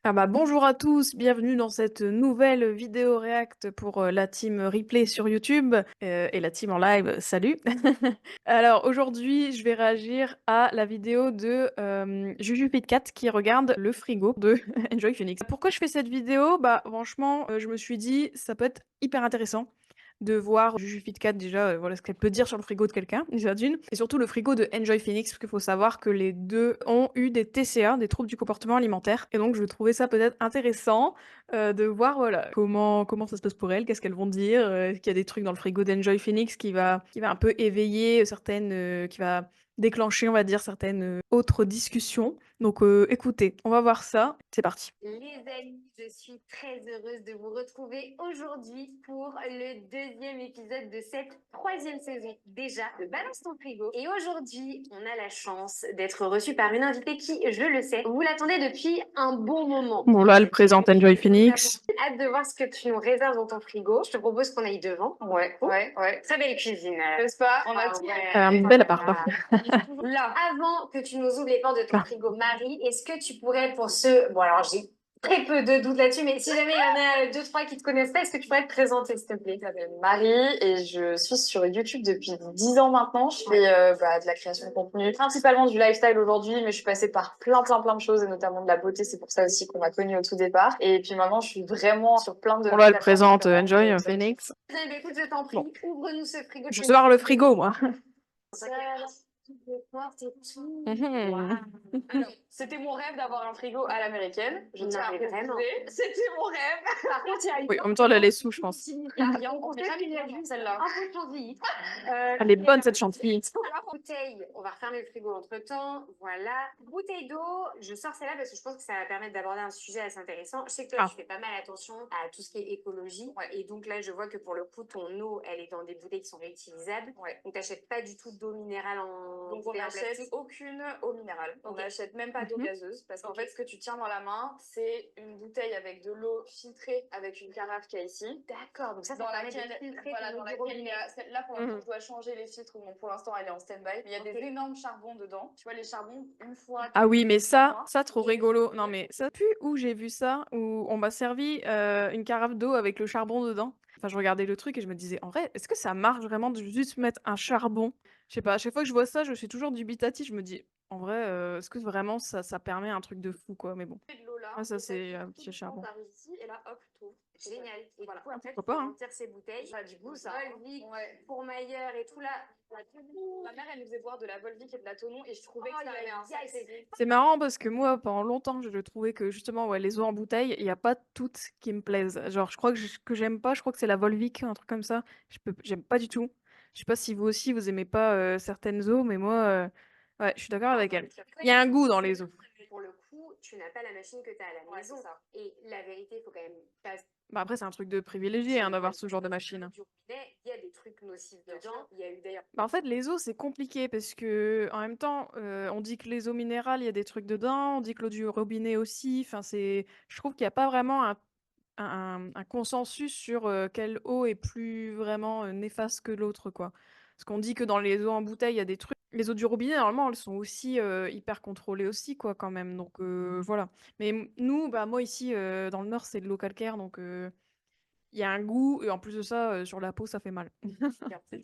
Ah bah, bonjour à tous, bienvenue dans cette nouvelle vidéo react pour, la team replay sur YouTube, et la team en live, salut! Alors aujourd'hui, je vais réagir à la vidéo de, JujuFitCat qui regarde le frigo de Enjoy Phoenix. Pourquoi je fais cette vidéo? Bah, franchement, je me suis dit: «Ça peut être hyper intéressant de voir JujuFitCat déjà, voilà ce qu'elle peut dire sur le frigo de quelqu'un, déjà d'une et surtout le frigo de Enjoy Phoenix, parce qu'il faut savoir que les 2 ont eu des TCA, des troubles du comportement alimentaire et donc je trouvais ça peut-être intéressant, de voir, voilà, comment ça se passe pour elles, qu'est-ce qu'elles vont dire, est-ce qu'il y a des trucs dans le frigo d'Enjoy Phoenix qui va un peu éveiller, certaines, qui va déclencher, on va dire, certaines, autres discussions. Donc, écoutez, on va voir ça. C'est parti. Les amis, je suis très heureuse de vous retrouver aujourd'hui pour le deuxième épisode de cette troisième saison déjà de Balance ton frigo. Et aujourd'hui, on a la chance d'être reçu par une invitée qui, je le sais, vous l'attendez depuis un bon moment. Bon là, elle présente Enjoy Phoenix. Hâte de voir ce que tu nous réserves dans ton frigo. Je te propose qu'on aille devant. Ouais. Très belle cuisine. N'est-ce pas? On a tout. Un bel appart, hein. Là, avant que tu nous ouvres les portes de ton frigo, Marie, est-ce que tu pourrais pour ce... Bon, alors j'ai très peu de doutes là-dessus, mais si jamais il y en a deux, trois qui te connaissent pas, est-ce que tu pourrais te présenter, s'il te plaît? Je m'appelle Marie et je suis sur YouTube depuis 10 ans maintenant. Je fais de la création de contenu, principalement du lifestyle aujourd'hui, mais je suis passée par plein de choses et notamment de la beauté. C'est pour ça aussi qu'on m'a connue au tout départ. Et puis maintenant, je suis vraiment sur plein de Bon là, elle plateformes présente, différentes. Enjoy Phoenix. Eh ben, écoute, je t'en prie, Bon, ouvre-nous ce frigo. je veux voir le frigo, moi. Les portes et tout. Mmh. Alors, c'était mon rêve d'avoir un frigo à l'américaine. Je Non, tiens à mais vraiment. préciser. C'était mon rêve. Par contre, il y a une Oui, en même temps, elle a les sous, je pense. Il y a rien. On n'est pas vu celle-là. Un peu de chantilly. Elle est bonne, cette chantilly. Bouteille, on va refermer le frigo entre temps. Voilà. Bouteille d'eau, je sors celle-là parce que je pense que ça va permettre d'aborder un sujet assez intéressant. Je sais que toi, Ah. tu fais pas mal attention à tout ce qui est écologie. Et donc là, je vois que pour le coup, ton eau, elle est dans des bouteilles qui sont réutilisables. Donc, tu n'achètes pas du tout d'eau minérale en Donc on bouteille en n'achète plastique. aucune eau minérale. On Ok. n'achète même pas d'eau Mhm. gazeuse parce qu'en fait ce que tu tiens dans la main c'est une bouteille avec de l'eau filtrée avec une carafe qu'il y a ici. D'accord, donc ça Dans permet laquelle, de filtrer voilà, ton dans eau du laquelle il y robinet. a, là pour l'instant Mhm. je dois changer les filtres, donc pour l'instant elle est en stand-by. Mais il y a des énormes charbons dedans. Tu vois les charbons une fois Ah tous oui, les mais 3 ça, mois. ça trop rigolo. Non, mais ça pue où j'ai vu ça, où on m'a servi une carafe d'eau avec le charbon dedans. Enfin, je regardais le truc et je me disais, en vrai, est-ce que ça marche vraiment de juste mettre un charbon? Je sais pas, à chaque fois que je vois ça, je suis toujours dubitative. Je me dis, en vrai, est-ce que vraiment ça permet un truc de fou, quoi? Mais bon. Tu mets de l'eau là, Ah, ça, et ça c'est un tout petit doucement charbon. t'arrives ici et là hop tout. Génial. Et Voilà. du coup, après, tu Pourquoi peux pas, hein? remplir ces bouteilles. Ça a du goût ça. Volvic, Ouais. Fourmayeur et tout là. Ma mère elle nous faisait boire de la Volvic et de la Tonon et je trouvais que ça avait un sacré goût. C'est marrant parce que moi, pendant longtemps, je trouvais que justement, ouais, les eaux en bouteille, il y a pas toutes qui me plaisent. Genre, je crois que j'aime pas, je crois que c'est la Volvic, un truc comme ça. J'aime pas du tout. Je sais pas si vous aussi, vous aimez pas, certaines eaux, mais moi, ouais, je suis d'accord avec elle. Il y a un goût dans les eaux. Pour le coup, tu n'as pas la machine que tu as à la maison. Ça. Et la vérité, il faut quand même pas Bah, après, c'est un truc de privilégié, hein, d'avoir ce genre de machine. du robinet. Il y a des trucs nocifs dedans. Il y a eu d'ailleurs. Bah, en fait, les eaux, c'est compliqué parce que en même temps, on dit que les eaux minérales, il y a des trucs dedans, on dit que l'eau du robinet aussi. Enfin, je trouve qu'il y a pas vraiment un consensus sur, quelle eau est plus vraiment, néfaste que l'autre, quoi. Parce qu'on dit que dans les eaux en bouteille, il y a des trucs. Les eaux du robinet, normalement, elles sont aussi, hyper contrôlées aussi, quoi, quand même, donc voilà. Mais nous, bah, moi ici, dans le nord, c'est de l'eau calcaire, donc il y a un goût et en plus de ça, sur la peau, ça fait mal.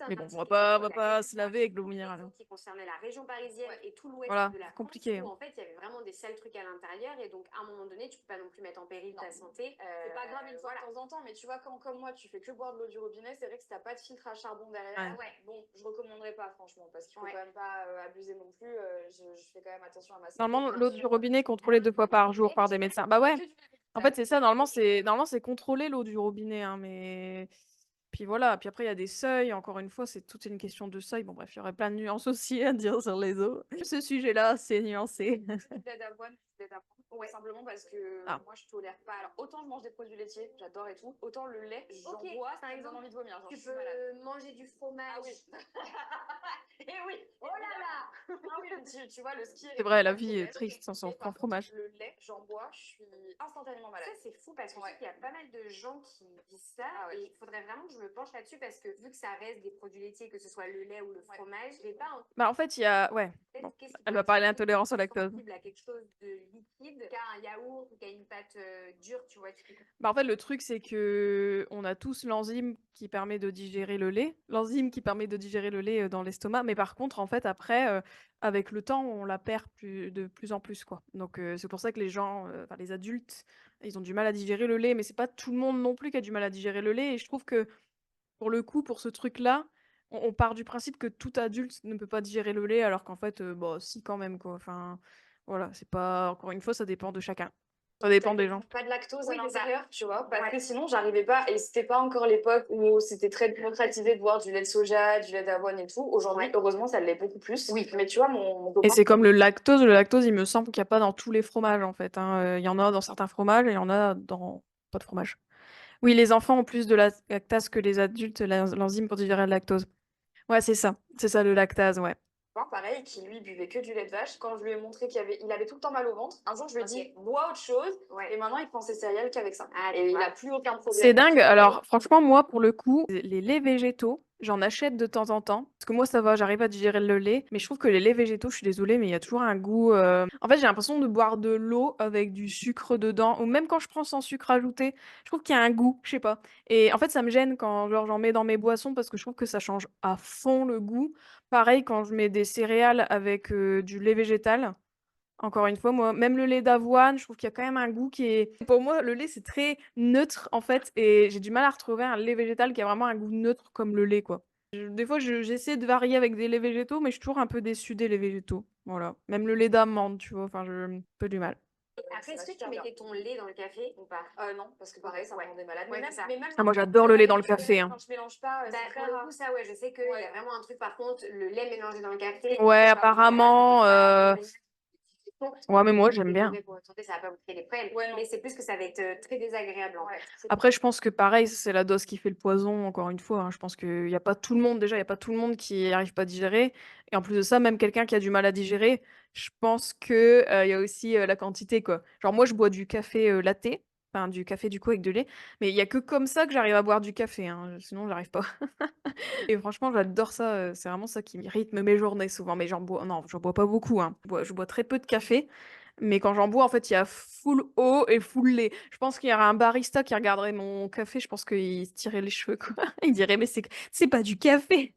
Mais bon, on va pas se laver avec l'eau minérale, hein. Qui concernait la région parisienne et tout l'ouest Voilà, de la c'est France, compliqué, où hein. en fait il y avait vraiment des sales trucs à l'intérieur et donc à un moment donné tu peux pas non plus mettre en péril ta santé. C'est pas grave une fois de temps en temps, mais tu vois, quand comme moi, tu fais que boire de l'eau du robinet, c'est vrai que si t'as pas de filtre à charbon derrière, Ouais. bon, je recommanderais pas, franchement, parce qu'il faut quand même pas abuser non plus. Je fais quand même attention à ma santé. Normalement, l'eau du robinet est contrôlée 2 fois par jour par des médecins. Bah, ouais, en fait, c'est ça, normalement, c'est contrôlé l'eau du robinet, hein, mais puis voilà, puis après il y a des seuils, encore une fois, c'est toute une question de seuil. Bon bref, il y aurait plein de nuances aussi à dire sur les eaux. Ce sujet-là, c'est nuancé. Lait d'avoine, ouais, simplement parce que Ah. moi je tolère pas. Alors autant je mange des produits laitiers, j'adore et tout, autant le lait, j'en bois, par ça me donne exemple, envie de vomir. Genre, tu je suis malade. peux manger du fromage. Ah oui. Et oui, oh là là. Ah oui, tu vois, le ski C'est vrai, la vie est triste sans son franc fromage. le lait, j'en bois, je suis instantanément malade. Ça, c'est fou parce que je sais qu'il y a pas mal de gens qui disent ça. Ah ouais. Et il faudrait vraiment que je me penche là-dessus parce que vu que ça reste des produits laitiers, que ce soit le lait ou le fromage, j'ai pas en Bah, en fait, il y a ouais, tête bon, qu'est-ce qui elle pourrait va être parler intolérance à plus lactose. sensible à quelque chose de liquide qu'à un yaourt ou qu'à une pâte dure, tu vois. Bah, en fait, le truc, c'est qu'on a tous l'enzyme qui permet de digérer le lait. L'enzyme qui permet de digérer le lait, dans l'estomac, mais par contre, en fait, après, avec le temps, on la perd de plus en plus, quoi. Donc c'est pour ça que les gens, enfin les adultes, ils ont du mal à digérer le lait, mais c'est pas tout le monde non plus qui a du mal à digérer le lait et je trouve que, pour le coup, pour ce truc-là, on part du principe que tout adulte ne peut pas digérer le lait alors qu'en fait, bah, si quand même, quoi. Enfin, voilà, c'est pas encore une fois, ça dépend de chacun. Ça dépend des gens. Pas de lactose Oui, à c'est ça. l'intérieur, tu vois, parce Ouais. que sinon j'arrivais pas, et c'était pas encore l'époque où c'était très démocratisé de boire du lait de soja, du lait d'avoine et tout. Aujourd'hui, Ouais. heureusement, ça l'est beaucoup plus. Oui. Mais tu vois, mon Et copain, c'est comme le lactose, il me semble qu'il y a pas dans tous les fromages, en fait, hein, il y en a dans certains fromages et il y en a dans pas de fromage. Oui, les enfants ont plus de lactase que les adultes, l'enzyme pour digérer le lactose. Ouais, c'est ça le lactase, ouais. pareil, qui lui buvait que du lait de vache, quand je lui ai montré il avait tout le temps mal au ventre, un jour je lui ai Ok. dit, bois autre chose, Ouais. et maintenant il prend ses céréales qu'avec ça. Ah, Et tu il vois. a plus aucun problème. C'est dingue. Alors, franchement, moi, pour le coup, les laits végétaux, j'en achète de temps en temps. Parce que moi, ça va, j'arrive à digérer le lait. Mais je trouve que les laits végétaux, je suis désolée, mais il y a toujours un goût. En fait, j'ai l'impression de boire de l'eau avec du sucre dedans. Ou même quand je prends sans sucre ajouté, je trouve qu'il y a un goût, je sais pas. Et en fait, ça me gêne quand genre, j'en mets dans mes boissons parce que je trouve que ça change à fond le goût. Pareil, quand je mets des céréales avec du lait végétal. Encore une fois, moi, même le lait d'avoine, je trouve qu'il y a quand même un goût qui est pour moi, le lait, c'est très neutre, en fait et j'ai du mal à retrouver un lait végétal qui a vraiment un goût neutre comme le lait, quoi. Des fois, j'essaie de varier avec des laits végétaux, mais je suis toujours un peu déçue des laits végétaux. Voilà. Même le lait d'amande, tu vois? Enfin, je un peu du mal. Après, est-ce que tu mettais ton lait dans le café ou pas? Non, parce que pareil, ça me rendait malade. Ouais, Mais c'est ça. même Ah, moi, j'adore le lait dans le café, hein. quand je mélange pas, Bah, c'est pour très le rare. coup, ça, ouais, je sais qu'il y a vraiment un truc. Par contre, le lait mélangé dans le café. Ouais, ça, apparemment, ouais, mais moi, c'est j'aime bien. mauvais pour votre santé, ça va pas vous créer des problèmes. Ouais, non. Mais c'est plus que ça va être très désagréable en fait. Après, je pense que pareil, c'est la dose qui fait le poison, encore une fois, hein. Je pense qu'il y a pas tout le monde déjà, il y a pas tout le monde qui arrive pas à digérer et en plus de ça, même quelqu'un qui a du mal à digérer, je pense que, il y a aussi, la quantité, quoi. Genre moi, je bois du café, latte, enfin du café, du coup, avec de lait, mais il y a que comme ça que j'arrive à boire du café, hein, sinon j'arrive pas et franchement, j'adore ça, c'est vraiment ça qui rythme mes journées souvent, mais j'en bois pas beaucoup, hein. Je bois très peu de café, mais quand j'en bois, en fait, il y a full eau et full lait. Je pense qu'il y aurait un barista qui regarderait mon café, je pense qu'il se tirerait les cheveux, quoi. Il dirait: «Mais c'est pas du café,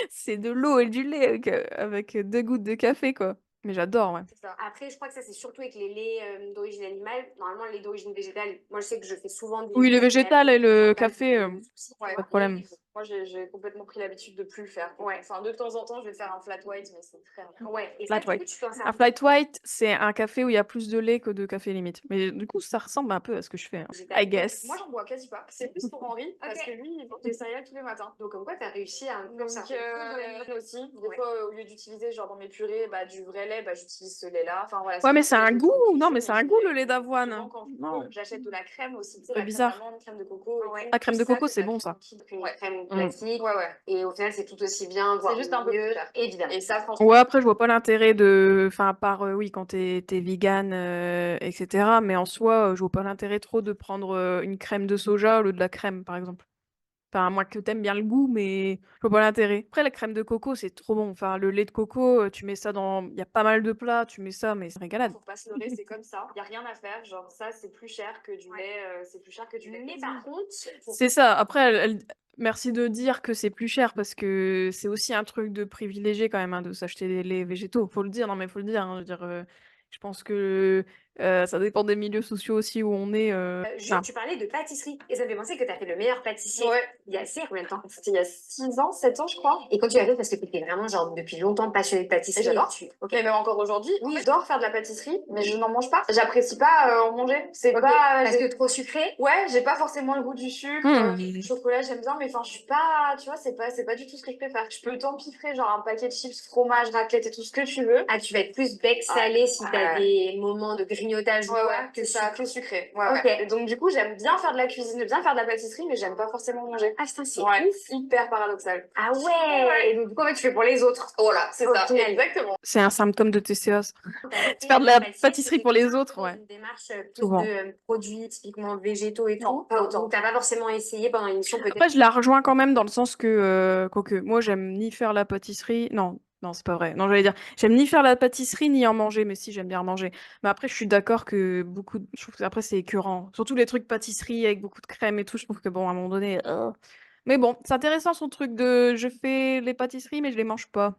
c'est de l'eau et du lait avec 2 gouttes de café, quoi». Mais j'adore, ouais. C'est ça. Après, je crois que ça, c'est surtout avec les laits d'origine animale. Normalement, les lait d'origine végétale, moi, je sais que je fais souvent des Oui, le laits végétal et le pas café, de soucis, Ouais, tu pas vois. de problème. Moi, j'ai complètement pris l'habitude de plus le faire. Ouais. Enfin, de temps en temps, je vais faire un flat white, mais c'est très rare. Ouais. Et Flat ça, du coup, white. tu t'en sers. Un flat white, c'est un café où il y a plus de lait que de café limite. Mais du coup, ça ressemble un peu à ce que je fais, hein, I guess. Moi, j'en bois quasi pas. C'est plus pour Henri, parce que lui, il mange des céréales tous les matins. Donc, comme quoi, t'as réussi à un peu Donc, ça. aussi, des Ouais. fois, au lieu d'utiliser, genre dans mes purées, du vrai lait, j'utilise ce lait-là. Enfin, voilà. Ouais, mais c'est un je goût. fais Non, cuisson, mais c'est un je goût, mets le lait d'avoine. souvent quand je Non, peux, j'achète de la crème aussi. Tu sais, c'est la crème bizarre. d'amande, crème de coco. et Ouais. tout. Ah, crème de Plus ça coco, que c'est la bon, crème ça. liquide. Une crème Mmh. classique. Ouais. Et au final, c'est tout aussi bien, voire C'est juste un peu mieux, plus cher. évidemment. Et ça, franchement. Ouais, après, je vois pas l'intérêt de enfin, à part, oui, quand t'es vegan, et cetera, mais en soi, je vois pas l'intérêt trop de prendre, une crème de soja au lieu de la crème, par exemple. Enfin, à moins que t'aimes bien le goût, mais je vois pas l'intérêt. Après, la crème de coco, c'est trop bon. Enfin, le lait de coco, tu mets ça dans il y a pas mal de plats, tu mets ça, mais c'est régalade. Faut pas se leurrer, c'est comme ça. Y a rien à faire. Genre, ça, c'est plus cher que du lait. C'est plus cher que du lait. Mais par contre, C'est ça. Après, merci de dire que c'est plus cher parce que c'est aussi un truc de privilégié quand même, hein, de s'acheter des laits végétaux. Faut le dire, non mais faut le dire, hein. Je veux dire, je pense que, ça dépend des milieux sociaux aussi où on est, Jules, enfin tu parlais de pâtisserie et ça me fait penser que tu as fait le meilleur pâtissier Ouais. il y a c'est combien de temps? C'était il y a 6 ans, 7 ans, je crois. Et quand tu l'as fait, parce que tu étais vraiment genre depuis longtemps passionnée de pâtisserie. Et j'adore. Ok. Mais même encore aujourd'hui, Oui. j'adore faire de la pâtisserie, mais je n'en mange pas. J'apprécie pas en manger. C'est Ok. pas. Parce que trop sucré. Ouais, j'ai pas forcément le goût du sucre. Le chocolat, j'aime bien, mais enfin, je suis pas. Tu vois, c'est pas du tout ce que je préfère. Je peux t'empiffrer genre un paquet de chips, fromage, raclette et tout ce que tu veux. Ah, tu vas être plus bec salé si tu as Ouais. des moments de grille grignotage Ouais, bois que ça, que sucré. Ok. Et donc, du coup, j'aime bien faire de la cuisine, j'aime bien faire de la pâtisserie, mais j'aime pas forcément manger. Ah putain, c'est Ouais, ouf. hyper paradoxal. Ah ouais. Et donc du coup en fait tu fais pour les autres. Voilà, c'est Au ça, final. exactement. C'est un symptôme de TCA. De Faire de la pâtisserie pour les autres, ouais. Une démarche plus Souvent. de produits typiquement végétaux et Non, tout. pas autant. Donc t'as pas forcément essayé pendant l'émission peut-être. Après, je la rejoins quand même dans le sens que, quoique, moi, j'aime ni faire la pâtisserie. Non, non, c'est pas vrai. Non, j'allais dire, j'aime ni faire la pâtisserie ni en manger, mais si, j'aime bien en manger. Mais après, je suis d'accord que beaucoup. Je trouve que après, c'est écœurant. Surtout les trucs pâtisserie avec beaucoup de crème et tout. Je trouve que, bon, à un moment donné. Mais bon, c'est intéressant son truc de je fais les pâtisseries, mais je les mange pas.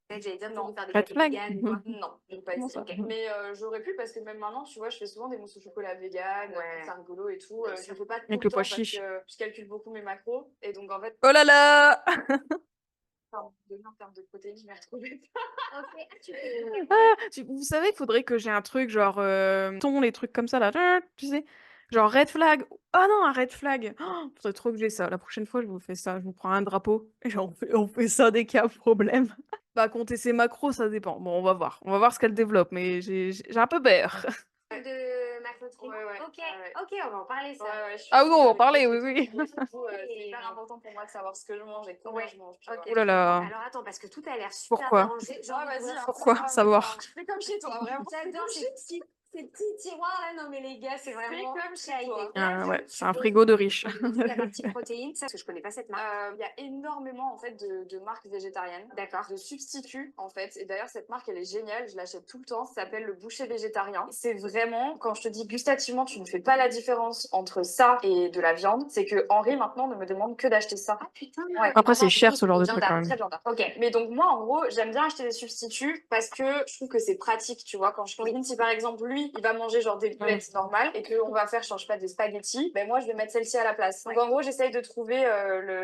J'allais dire Non. de faire des Red gâteaux flag. vegan ou quoi. Non, j'ai pas Comment essayé. ça? Mais j'aurais pu parce que même maintenant, tu vois, je fais souvent des mousses au chocolat vegan, Ouais. c'est rigolo et tout. Je le fais pas tout Avec le le temps pois parce chiche. que je calcule beaucoup mes macros. Et donc, en fait, Oh là là! en termes de protéines, je m'y retrouvais. Ok, tu fais. Vous savez qu'il faudrait que j'ai un truc genre ton les trucs comme ça là, tu sais, genre red flag. Ah non, un red flag. Faudrait trop que j'ai ça. La prochaine fois, je vous fais ça. Je vous prends un drapeau et on fait ça dès qu'il y a un problème. Bah compter ses macros, ça dépend. Bon, on va voir. On va voir ce qu'elle développe, mais j'ai un peu peur. De ma poterie. Ouais. Ok, ok, on va en parler ça. Je suis Ah oui, on va en avec parler, les oui, oui. trucs et tout, c'est hyper important pour moi de savoir ce que je mange et comment je mange. Tu vois. Ok. Ouh là là. Alors attends, parce que tout a l'air super Pourquoi? bien rangé. J'ai envie de vas-y, voir. Pourquoi savoir? Je fais comme chez toi, vraiment. J'adore ces petits tiroirs là. Non mais les gars, c'est vraiment comme très chez toi. high-tech. Ah ouais, Je c'est un suppose frigo de riche. que la partie protéines, ça, parce que je connais pas cette marque. Il y a énormément en fait de marques végétariennes, D'accord. de substituts en fait. Et d'ailleurs cette marque elle est géniale, je l'achète tout le temps. Ça s'appelle le boucher végétarien. C'est vraiment quand je te dis gustativement tu ne fais pas la différence entre ça et de la viande, c'est que Henri maintenant ne me demande que d'acheter ça. Ah putain. Ouais. Après, c'est Maintenant, cher oui, ce genre de truc viandard, quand même. Très viandard. Ok. Mais donc moi en gros j'aime bien acheter des substituts parce que je trouve que c'est pratique, tu vois. Quand je cuisine, si par exemple lui il va manger genre des boulettes normales et qu'on va faire, je sais pas, des spaghettis, ben moi je vais mettre celle-ci à la place. Donc en gros j'essaye de trouver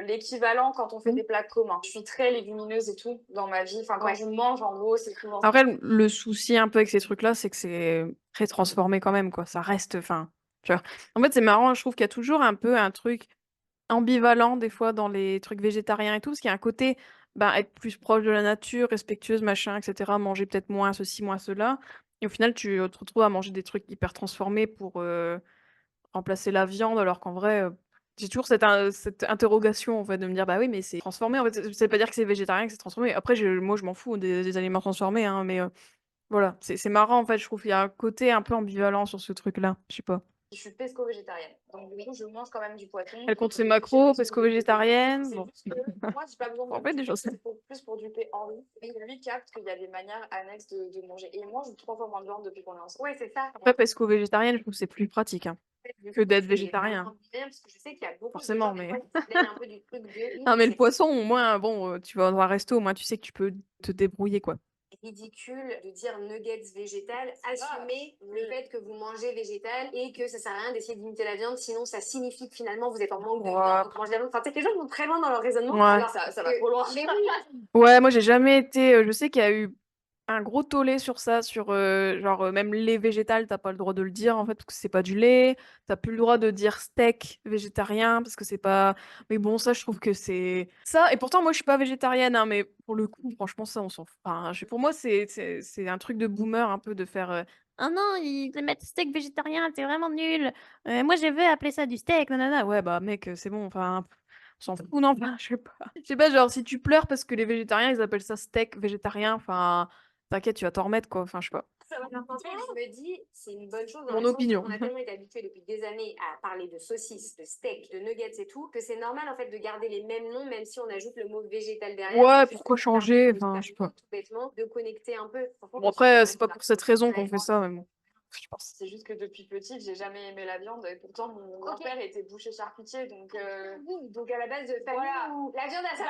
l'équivalent quand on fait des plats communs. Je suis très légumineuse et tout dans ma vie. Enfin quand je mange en gros c'est souvent ça. Après, le souci un peu avec ces trucs-là, c'est que c'est très transformé quand même, quoi. Ça reste, enfin, tu vois. En fait, c'est marrant, je trouve qu'il y a toujours un peu un truc ambivalent des fois dans les trucs végétariens et tout, parce qu'il y a un côté, ben, être plus proche de la nature, respectueuse, machin, etc. Manger peut-être moins ceci, moins cela. Et au final, tu te retrouves à manger des trucs hyper transformés pour remplacer la viande, alors qu'en vrai, j'ai toujours cette interrogation, en fait, de me dire, bah oui, mais c'est transformé. En fait, ça veut pas dire que c'est végétarien, que c'est transformé. Après, moi, je m'en fous des aliments transformés, hein, mais voilà, c'est marrant, en fait, je trouve qu'il y a un côté un peu ambivalent sur ce truc-là. Je sais pas. Je suis pesco-végétarienne. Donc, du coup, je mange quand même du poisson. Elle compte ses J'ai macros, pesco-végétarienne. pesco-végétarienne. C'est Bon. juste que moi, j'ai pas besoin de En fait, des choses. plus pour duper Henri. Et lui capte qu'il y a des manières annexes de manger. Et moi, je mange 3 fois moins de viande depuis qu'on est ensemble. Ouais, c'est ça. Après, pesco-végétarienne, je trouve que c'est plus pratique, hein, que d'être C'est végétarien. vraiment bien, parce que je sais qu'il y a beaucoup Forcément, de gens mais. qui se plaignent un peu du truc de Non, mais le poisson, au moins, bon, tu vas dans un resto, au moins, tu sais que tu peux te débrouiller, quoi. ridicule de dire nuggets végétal, assumez le fait que vous mangez végétal et que ça sert à rien d'essayer d'imiter la viande, sinon ça signifie que finalement vous êtes en manque de viande, donc mangez la viande. Enfin, tu sais que les gens vont très loin dans leur raisonnement. Ouais. Alors, ça va trop loin. Mais oui, Ouais, moi, j'ai jamais été. Je sais qu'il y a eu un gros tollé sur ça, sur genre même lait végétal, t'as pas le droit de le dire en fait, parce que c'est pas du lait. T'as plus le droit de dire steak végétarien parce que c'est pas. Mais bon, ça, je trouve que c'est ça. Et pourtant, moi, je suis pas végétarienne, hein, mais pour le coup, franchement, ça, on s'en fout. Enfin, pour moi, c'est un truc de boomer un peu de faire. Ah non, ils mettent steak végétarien, c'est vraiment nul. Moi, je veux appeler ça du steak, nanana. Ouais, bah mec, c'est bon. Enfin, on s'en fout, non? Enfin, je sais pas. Je sais pas, genre, si tu pleures parce que les végétariens, ils appellent ça steak végétarien, enfin. T'inquiète, tu vas t'en remettre, quoi. Enfin, je sais pas. en fait, je me dis, c'est une bonne chose dans Mon le sens où opinion. on a tellement été habitué depuis des années à parler de saucisses, de steaks, de nuggets et tout, que c'est normal en fait de garder les mêmes noms, même si on ajoute le mot végétal derrière. Ouais, C'est juste pourquoi que ça changer? permet Enfin, je sais pas. tout bêtement de connecter un peu. Bon, après, c'est pas pour cette raison qu'on fait ça, mais bon. Je pense. C'est juste que depuis petite, j'ai jamais aimé la viande et pourtant mon grand-père était boucher charcutier donc Donc à la base de famille, voilà. la viande à ça.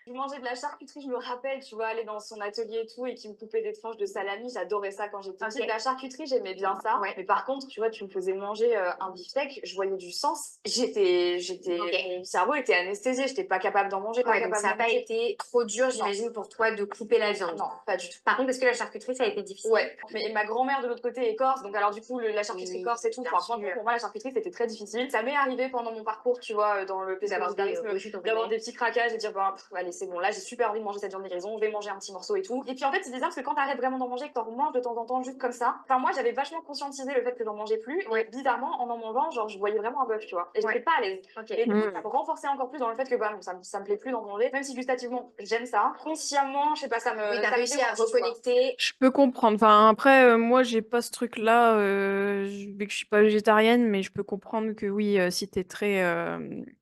Je mangeais de la charcuterie, je me rappelle, tu vois, aller dans son atelier et tout et qui me coupait des tranches de salami, j'adorais ça quand j'étais petite. La charcuterie, j'aimais bien ça. Ouais. Mais par contre, tu vois, tu me faisais manger un beefsteak, je voyais du sens. Mon cerveau était anesthésié, j'étais pas capable d'en manger. Ouais, donc ça n'a pas été trop dur, j'imagine, pour toi de couper la viande. Non, pas du tout. Par contre, est-ce que la charcuterie, ça a été difficile? Ouais, mais ma grand-mère de l'autre côté est corse, donc alors du coup, la charcuterie corse et tout, bien enfin, sûr. pour moi, la charcuterie, c'était très difficile. Ça m'est arrivé pendant mon parcours, tu vois, dans le D'avoir végétarisme, des d'avoir des petits craquages et dire, bah, allez, c'est bon, là j'ai super envie de manger cette viande livraison, je vais manger un petit morceau et tout. Et puis en fait c'est bizarre parce que quand t'arrêtes vraiment d'en manger, que t'en manges de temps en temps juste comme ça, enfin moi j'avais vachement conscientisé le fait que j'en mangeais plus, et bizarrement en mangeant, genre je voyais vraiment un bœuf, tu vois, et j'étais pas à l'aise. Et du coup ça me renforçait encore plus dans le fait que bah non, ça me plaît plus d'en manger, même si gustativement j'aime ça, consciemment, je sais pas, ça me... Oui, t'as ça me réussi à dérange, tu vois. reconnecter. Je peux comprendre. Enfin, après, moi, j'ai pas ce truc-là, vu que je suis pas végétarienne, mais je peux comprendre que oui, si t'es très,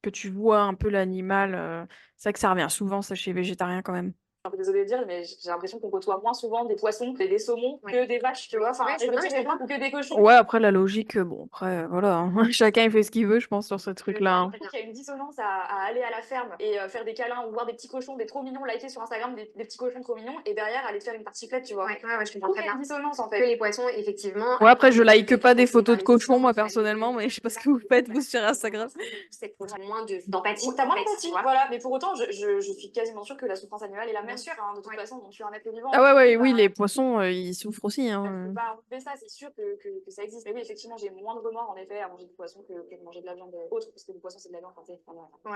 que tu vois un peu l'animal, c'est vrai que ça revient souvent, ça, chez les végétariens quand même. Un peu désolée de dire, mais j'ai l'impression qu'on côtoie moins souvent des poissons, des saumons que des vaches, tu vois. Enfin, Ouais, et je veux dire, je comprends. que des cochons. Ouais, après, la logique, bon, après, voilà, hein, chacun il fait ce qu'il veut, je pense, sur ce truc-là, hein. Je trouve qu'il y a une dissonance à aller à la ferme et faire des câlins ou voir des petits cochons, des trop mignons, liker sur Instagram, des petits cochons trop mignons, et derrière aller faire une tartiflette, tu vois. Ouais, je Je comprends trouve très qu'il y a bien. une dissonance en Que fait. les poissons, effectivement. Ouais, après, je like pas des photos de cochons, moi, personnellement, mais je sais pas ce que vous faites, vous, sur Instagram. C'est moins d'empathie. T'as moins en fait, d'empathie, tu vois. voilà, mais pour autant, je suis quasiment sûre que la souffrance animale est la même. Bien sûr. Hein, de toute façon, on tue un être vivant. Ah ouais, ouais, oui, Bah, les poissons, ils souffrent aussi, je hein. peux pas enlever ça, c'est sûr que ça existe. Mais oui, effectivement, j'ai moins de remords en effet à manger du poisson que de manger de la viande autre, parce que le poisson c'est de la viande quand t'es.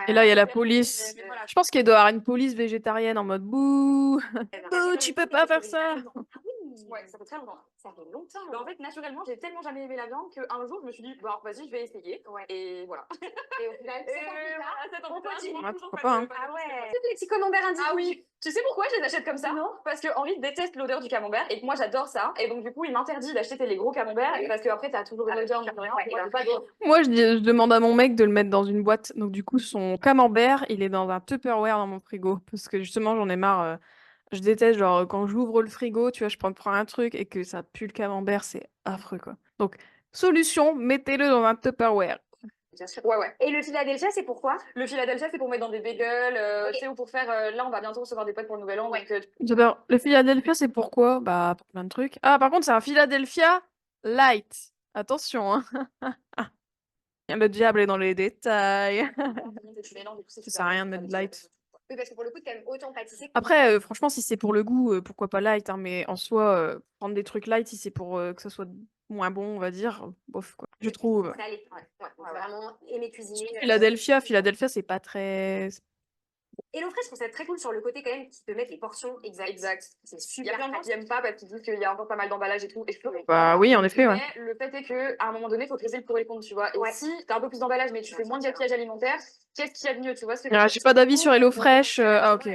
Et là, il y a la Mais police. voilà, Je pense qu'il doit y avoir une police végétarienne en mode bouh, bouh, tu peux pas faire ça. ouais, ça fait très longtemps. Ça fait longtemps. Mais en fait, naturellement, j'ai tellement jamais aimé la viande qu'un jour, je me suis dit, bon, vas-y, je vais essayer. Et voilà. Et au final, Et voilà, 7 ans on plus tard, continue. toujours Ouais, pas pourquoi de- pas, hein. pas de- Ah ouais. Tous les petits camemberts individus. Ah oui, tu sais pourquoi je les achète comme ça? Non. Parce que Henri déteste l'odeur du camembert et que moi j'adore ça. Et donc du coup, il m'interdit d'acheter les gros camemberts parce que après t'as toujours une odeur, rien. Ouais, Moi, et je veux pas de- Moi, je demande à mon mec de le mettre dans une boîte. Donc, du coup, son camembert, il est dans un Tupperware dans mon frigo. Parce que justement, j'en ai marre. Je déteste, genre, quand j'ouvre le frigo, tu vois, prends un truc et que ça pue le camembert, c'est affreux, quoi. Donc, solution, mettez-le dans un Tupperware. Bien sûr. Ouais. Et le Philadelphia, c'est pourquoi? Le Philadelphia, c'est pour mettre dans des bagels, Ok. tu sais, ou pour faire. Là, on va bientôt recevoir des potes pour le nouvel an. Ouais. Donc, J'adore. Le Philadelphia, c'est pourquoi? Bah, pour plein de trucs. Ah, par contre, c'est un Philadelphia light. Attention, hein. Le diable est dans les détails. tu mélanges, du coup, c'est Ça super sert à bon, rien de faire mettre des light. Oui, parce que pour le coup, t'aimes autant pâtisser que... Après, franchement, si c'est pour le goût, pourquoi pas light, hein, mais en soi, prendre des trucs light, si c'est pour que ça soit moins bon, on va dire, bof, quoi. Je trouve. salé. Ouais. Vraiment aimer cuisiner. Philadelphia, c'est pas très. Et l'eau fraîche, je trouve ça très cool sur le côté quand même qui te mettent les portions exactes. Exact. C'est Il y a super plein de gens qui pratique. aiment pas parce qu'ils disent qu'il y a encore pas mal d'emballage et tout. Et je peux Bah oui, en effet, ouais. Mais le fait est que à un moment donné, il faut peser le pour et le contre, tu vois. Et Ouais. si t'as un peu plus d'emballage, mais tu fais moins de gaspillage alimentaire, qu'est-ce qu'il y a de mieux, tu vois ce que je veux Ah, dire? j'ai pas d'avis sur Hello Fresh. Ah, ok.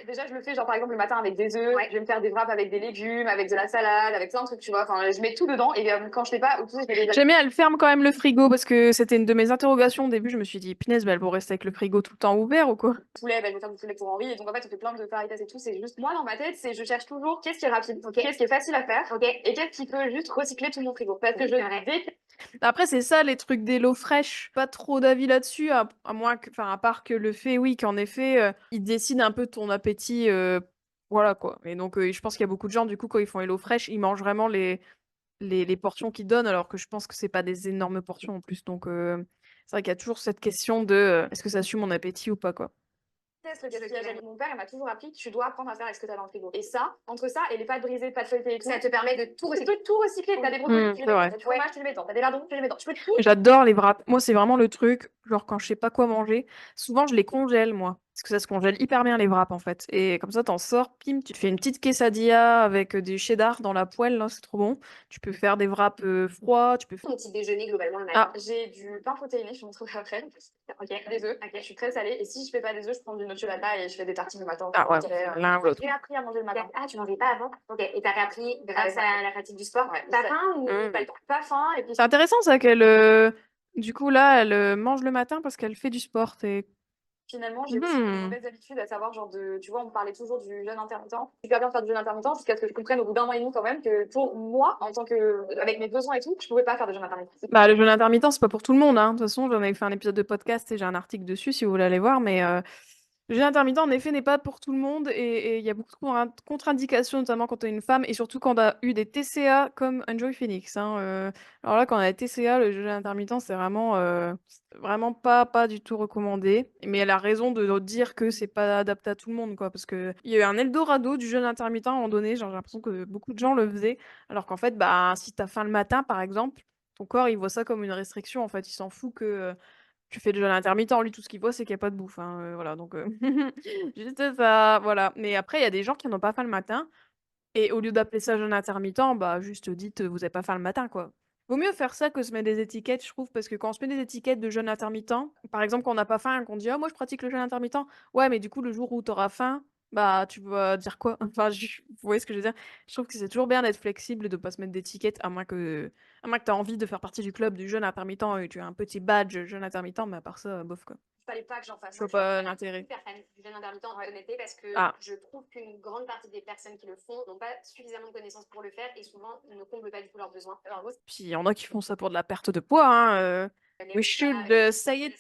Déjà, je le fais, genre par exemple le matin avec des œufs. Ouais. Je vais me faire des wraps avec des légumes, avec de la salade, avec plein de trucs, tu vois. Enfin, je mets tout dedans. Et quand je fais pas, je mets des J'aime bien, elle ferme quand même le frigo parce que c'était une de mes interrogations au début. Je me suis dit, punaise, bah, elle va rester avec le frigo tout le temps ouvert ou quoi? poulet, bah, je vais faire du poulet pour Henri. Et donc en fait, on fait plein de faritas et tout. C'est juste moi dans ma tête, c'est je cherche toujours qu'est-ce qui est rapide, qu'est-ce qui est facile à faire, et qu'est-ce qui peut juste recycler tout mon frigo. Parce que je déteste. Après, c'est ça, les trucs d'Hello Fresh. Pas trop d'avis là-dessus, à moins que, enfin, à part que le fait, oui, qu'en effet, ils décident un peu de ton appétit, voilà quoi. Et donc, je pense qu'il y a beaucoup de gens, du coup, quand ils font Hello Fresh, ils mangent vraiment les portions qu'ils donnent, alors que je pense que c'est pas des énormes portions en plus. Donc, c'est vrai qu'il y a toujours cette question de est-ce que ça suit mon appétit ou pas, quoi. Le gaspillage alimentaire. Mon père, il m'a toujours appris que tu dois apprendre à faire avec ce que tu as dans le frigo. Et ça, entre ça et les pâtes brisées, pâtes feuilletées et tout, Ça te permet de tout tu recycler. peux tout recycler. T'as des brocolis, tu les c'est mets vrai. dedans. T'as du fromage, tu les mets dedans. T'as des lardons, tu les mets dedans. Tu peux tout. J'adore les wraps. Moi, c'est vraiment le truc, genre quand je sais pas quoi manger, souvent je les congèle, moi. Parce que ça se congèle hyper bien les wraps en fait. Et comme ça, t'en sors, pim, tu te fais une petite quesadilla avec des cheddar dans la poêle, là, c'est trop bon. Tu peux faire des wraps froids, tu peux faire. Mon petit déjeuner globalement le matin. Ah, J'ai du pain protéiné, je vais montrer après. Ok. Des œufs. Je suis très salée. Et si je fais pas des œufs, je prends du nocciolata et je fais des tartines le matin. ah ouais, J'ai l'un ou l'autre. appris à manger le matin. Ah, tu mangeais pas avant? Ok. Et t'as réappris grâce à la pratique du sport? Ouais, T'as ça- faim ou pas le temps? Pas faim. Et puis C'est intéressant ça qu'elle, du coup là, elle mange le matin parce qu'elle fait du sport. finalement, j'ai aussi une Hmm. mauvaise habitude à savoir, genre, tu vois, on me parlait toujours du jeûne intermittent. C'est super bien de faire du jeûne intermittent jusqu'à ce que je comprenne au bout d'un mois et demi quand même que pour moi, en tant que, avec mes besoins et tout, je pouvais pas faire de jeûne intermittent. Bah, le jeûne intermittent, c'est pas pour tout le monde, hein. De toute façon, j'en avais fait un épisode de podcast et j'ai un article dessus si vous voulez aller voir. Mais le jeûne intermittent, en effet, n'est pas pour tout le monde et il y a beaucoup de contre-indications, notamment quand tu es une femme et surtout quand tu as eu des TCA comme Enjoy Phoenix, hein. Alors là, quand on a des TCA, le jeûne intermittent, c'est vraiment pas du tout recommandé. Mais elle a raison de dire que c'est pas adapté à tout le monde, quoi. Parce qu'il y a eu un Eldorado du jeûne intermittent à un moment donné. Genre, j'ai l'impression que beaucoup de gens le faisaient. Alors qu'en fait, bah, si tu as faim le matin, par exemple, ton corps, il voit ça comme une restriction. En fait, il s'en fout que tu fais le jeûne intermittent, lui, tout ce qu'il voit, c'est qu'il y a pas de bouffe, hein, voilà, donc juste ça, voilà. Mais après, il y a des gens qui en ont pas faim le matin et au lieu d'appeler ça jeûne intermittent, bah, juste dites: «Vous avez pas faim le matin», quoi. Vaut mieux faire ça que se mettre des étiquettes, je trouve, parce que quand on se met des étiquettes de jeûne intermittent, par exemple, quand on n'a pas faim et qu'on dit: «Ah moi je pratique le jeûne intermittent». Ouais, mais du coup, le jour où tu auras faim, bah, tu vas dire quoi? Enfin, je vous voyez ce que je veux dire? Je trouve que c'est toujours bien d'être flexible et de pas se mettre d'étiquettes, à moins que tu aies envie de faire partie du club du jeûne intermittent et tu as un petit badge jeûne intermittent, mais à part ça, bof, quoi. Fallait pas que j'en fasse. Je vois pas l'intérêt. Super fan du jeûne intermittent en toute honnêteté parce que Ah. je trouve qu'une grande partie des personnes qui le font n'ont pas suffisamment de connaissances pour le faire et souvent ne comblent pas du tout leurs besoins. Alors, moi, Puis il y en a qui font ça pour de la perte de poids, hein, les we repas, should, say it.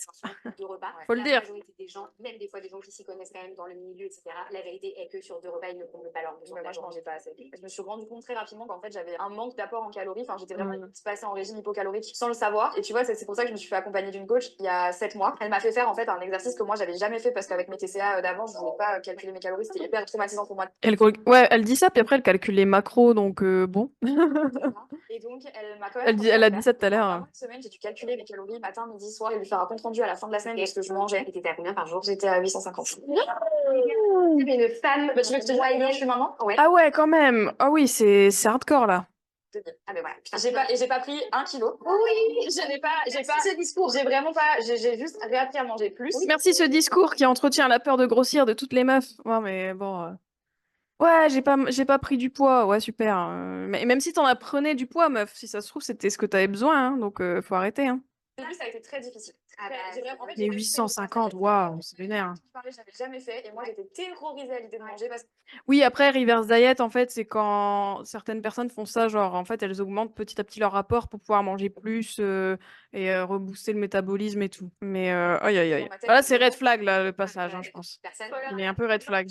de repas. Faut le La dire. majorité des gens, même des fois des gens qui s'y connaissent quand même dans le milieu, etc., la vérité est que sur 2 repas, ils ne comblent pas leurs besoins. Ouais, moi, je mangeais pas assez. Je me suis rendu compte très rapidement qu'en fait, j'avais un manque d'apport en calories. Enfin, j'étais vraiment passée en régime hypocalorique sans le savoir. Et tu vois, c'est pour ça que je me suis fait accompagner d'une coach il y a 7 mois. Elle m'a fait faire en fait un exercice que moi, j'avais jamais fait parce qu'avec mes TCA d'avant, je voulais pas calculer mes calories. C'était hyper traumatisant pour moi. Ouais, elle dit ça, puis après elle calcule les macros, donc bon. Et donc, elle m'a quand même Elle a dit ça tout à l'heure. Pendant une semaine, j'ai dû calculer mes calories matin, midi, soir et lui faire un compte rendu à la fin de la semaine de ce que je mangeais. Et t'étais à combien par jour? J'étais à 850. Une femme Bah, tu veux que je te dise combien je suis maintenant? Ouais. Ah ouais, quand même. Ah oui, c'est hardcore là. Ah ben voilà. Putain, J'ai pas pris 1 kilo. Oui. J'ai pas ce discours. J'ai vraiment pas. J'ai juste réappris à manger plus. Merci ce discours qui entretient la peur de grossir de toutes les meufs. Ouais, mais bon. Ouais, j'ai pas pris du poids. Ouais, super. Mais même si t'en as prenais du poids, meuf, si ça se trouve, c'était ce que t'avais besoin, hein, donc faut arrêter, hein. Au début, ça a été très difficile. Ah bah, En fait, Mais j'ai 850, waouh, c'est lunaire. j'avais jamais fait et moi j'étais terrorisée à l'idée de manger parce que Oui, après, reverse diet, en fait, c'est quand certaines personnes font ça, genre, en fait, elles augmentent petit à petit leur rapport pour pouvoir manger plus et rebooster le métabolisme et tout. Mais aïe, aïe, aïe. Dans ma tête, Voilà, c'est red vraiment. flag, là, le passage, hein, je pense. personne. Il est un peu red flag.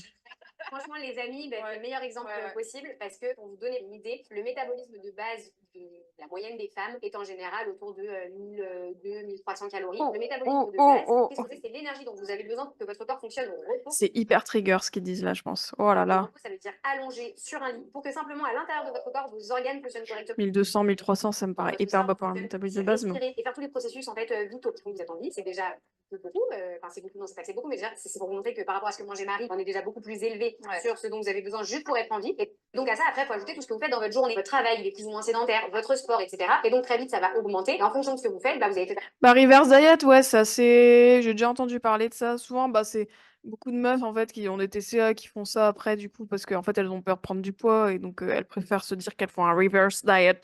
Franchement, les amis, ben, Ouais. le meilleur exemple Ouais. possible parce que pour vous donner une idée, le métabolisme de base de la moyenne des femmes est en général autour de 1200-1300 calories. Le métabolisme de base, qu'est-ce que c'est? C'est l'énergie dont vous avez besoin pour que votre corps fonctionne au repos. C'est hyper trigger ce qu'ils disent là, je pense. Oh là Au là. repos, ça veut dire allongé sur un lit pour que simplement à l'intérieur de votre corps, vos organes fonctionnent correctement. 1200, 1300, ça me paraît Votre hyper bas cerveau pour un fonctionne, métabolisme de base. Mais... respirer et faire tous les processus en fait vitaux. Donc vous êtes en vie, c'est déjà beaucoup. Enfin, c'est beaucoup, non, c'est pas que c'est beaucoup, mais déjà, c'est pour vous montrer que par rapport à ce que mangeait Marie, on est déjà beaucoup plus élevé sur ce dont vous avez besoin juste pour être en vie. Et donc, à ça, après, il faut ajouter tout ce que vous faites dans votre journée. Votre travail, il est plus ou moins sédentaire, votre sport, etc. Et donc, très vite, ça va augmenter. Et en fonction de ce que vous faites, bah, vous avez fait. Bah, reverse diet, ouais, ça c'est. J'ai déjà entendu parler de ça. Souvent, bah, c'est beaucoup de meufs en fait qui ont des TCA qui font ça après, du coup, parce qu'en fait, elles ont peur de prendre du poids et donc elles préfèrent se dire qu'elles font un reverse diet.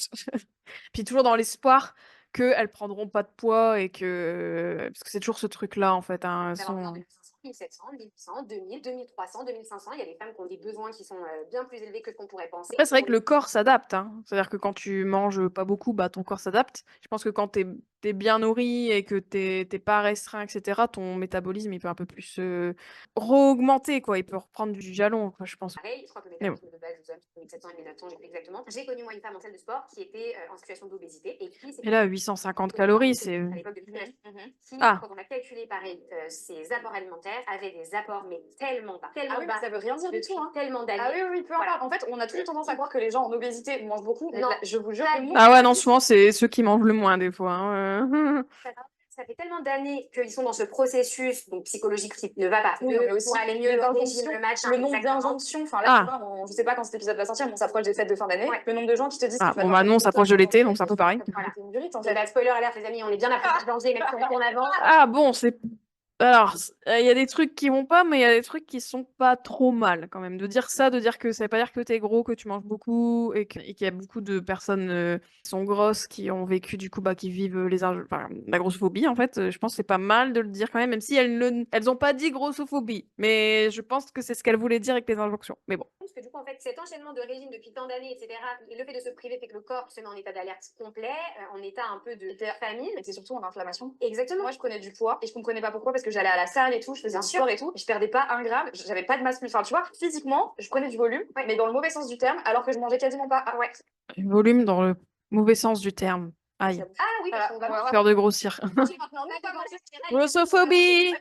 Puis toujours dans l'espoir qu'elles prendront pas de poids et que. Parce que c'est toujours ce truc-là en fait. Hein, elles D'avoir besoin sont- de 1500, 1800, 2000, 2300, 2500. Il y a des femmes qui ont des besoins qui sont bien plus élevés que ce qu'on pourrait penser. Après, c'est vrai que le corps s'adapte. Hein. C'est-à-dire que quand tu manges pas beaucoup, bah, ton corps s'adapte. Je pense que quand t'es bien nourri et que t'es pas restreint, etc., ton métabolisme, il peut un peu plus re-augmenter, quoi. Il peut reprendre du jalon, quoi, je pense. Pareil, je crois que le Mais bon. métabolisme de base, c'est 1700 et 1900, j'ai plus exactement. J'ai connu moi une femme en salle de sport qui était en situation d'obésité et qui Et là, 850 calories, c'est... à l'époque de qui, Ah. quand on a calculé pareil ses apports alimentaires, avait des apports mais tellement bas, tellement Ah oui, bas, mais ça veut rien dire du tout. Hein. tellement d'années. Ah oui, oui, peu importe. En fait, on a toujours tendance à croire que les gens en obésité mangent beaucoup. Mais Non. là, je vous jure que nous, Ah ouais, non, souvent, c'est ceux qui mangent le moins, des fois. Hein. Ça fait tellement d'années qu'ils sont dans ce processus donc, psychologique qui ne va pas. Oui, mais aussi pour aller mieux, les le injonctions, régime, le machin. le nombre exactement. d'injonctions. Enfin, là, Ah. tu vois, je sais pas quand cet épisode va sortir, mais on s'approche des fêtes de fin d'année. Ouais. Le nombre de gens qui te disent Ah, qu'il va bon, devoir bah, nous, on s'approche de l'été, donc c'est un peu pareil. Voilà. C'est une durite, en Donc, fait. bah, spoiler alert, les amis, on est bien après le janvier, même si on tourne avant. Ah bon, c'est... Alors, il y a des trucs qui vont pas, mais il y a des trucs qui sont pas trop mal quand même. De dire ça, de dire que ça veut pas dire que t'es gros, que tu manges beaucoup et qu'il y a beaucoup de personnes qui sont grosses, qui ont vécu du coup, bah, qui vivent la grossophobie en fait. Je pense que c'est pas mal de le dire quand même, même si elles ont pas dit grossophobie. Mais je pense que c'est ce qu'elles voulaient dire avec les injonctions. Mais bon. Parce que du coup, en fait, cet enchaînement de régime depuis tant d'années, etc., et le fait de se priver fait que le corps se met en état d'alerte complet, en état un peu de famine. Et c'est surtout en inflammation. Exactement. Moi, je prenais du poids et je comprenais pas pourquoi parce que j'allais à la salle et tout, je faisais Bien un sûr. sport et tout, et je perdais pas 1 gramme, j'avais pas de masse musculaire. Enfin, tu vois, physiquement, je prenais du volume, mais dans le mauvais sens du terme, alors que je mangeais quasiment pas. Ah ouais. Volume dans le mauvais sens du terme. Aïe. Ah oui, parce qu'on va Peur de grossir. Grossophobie.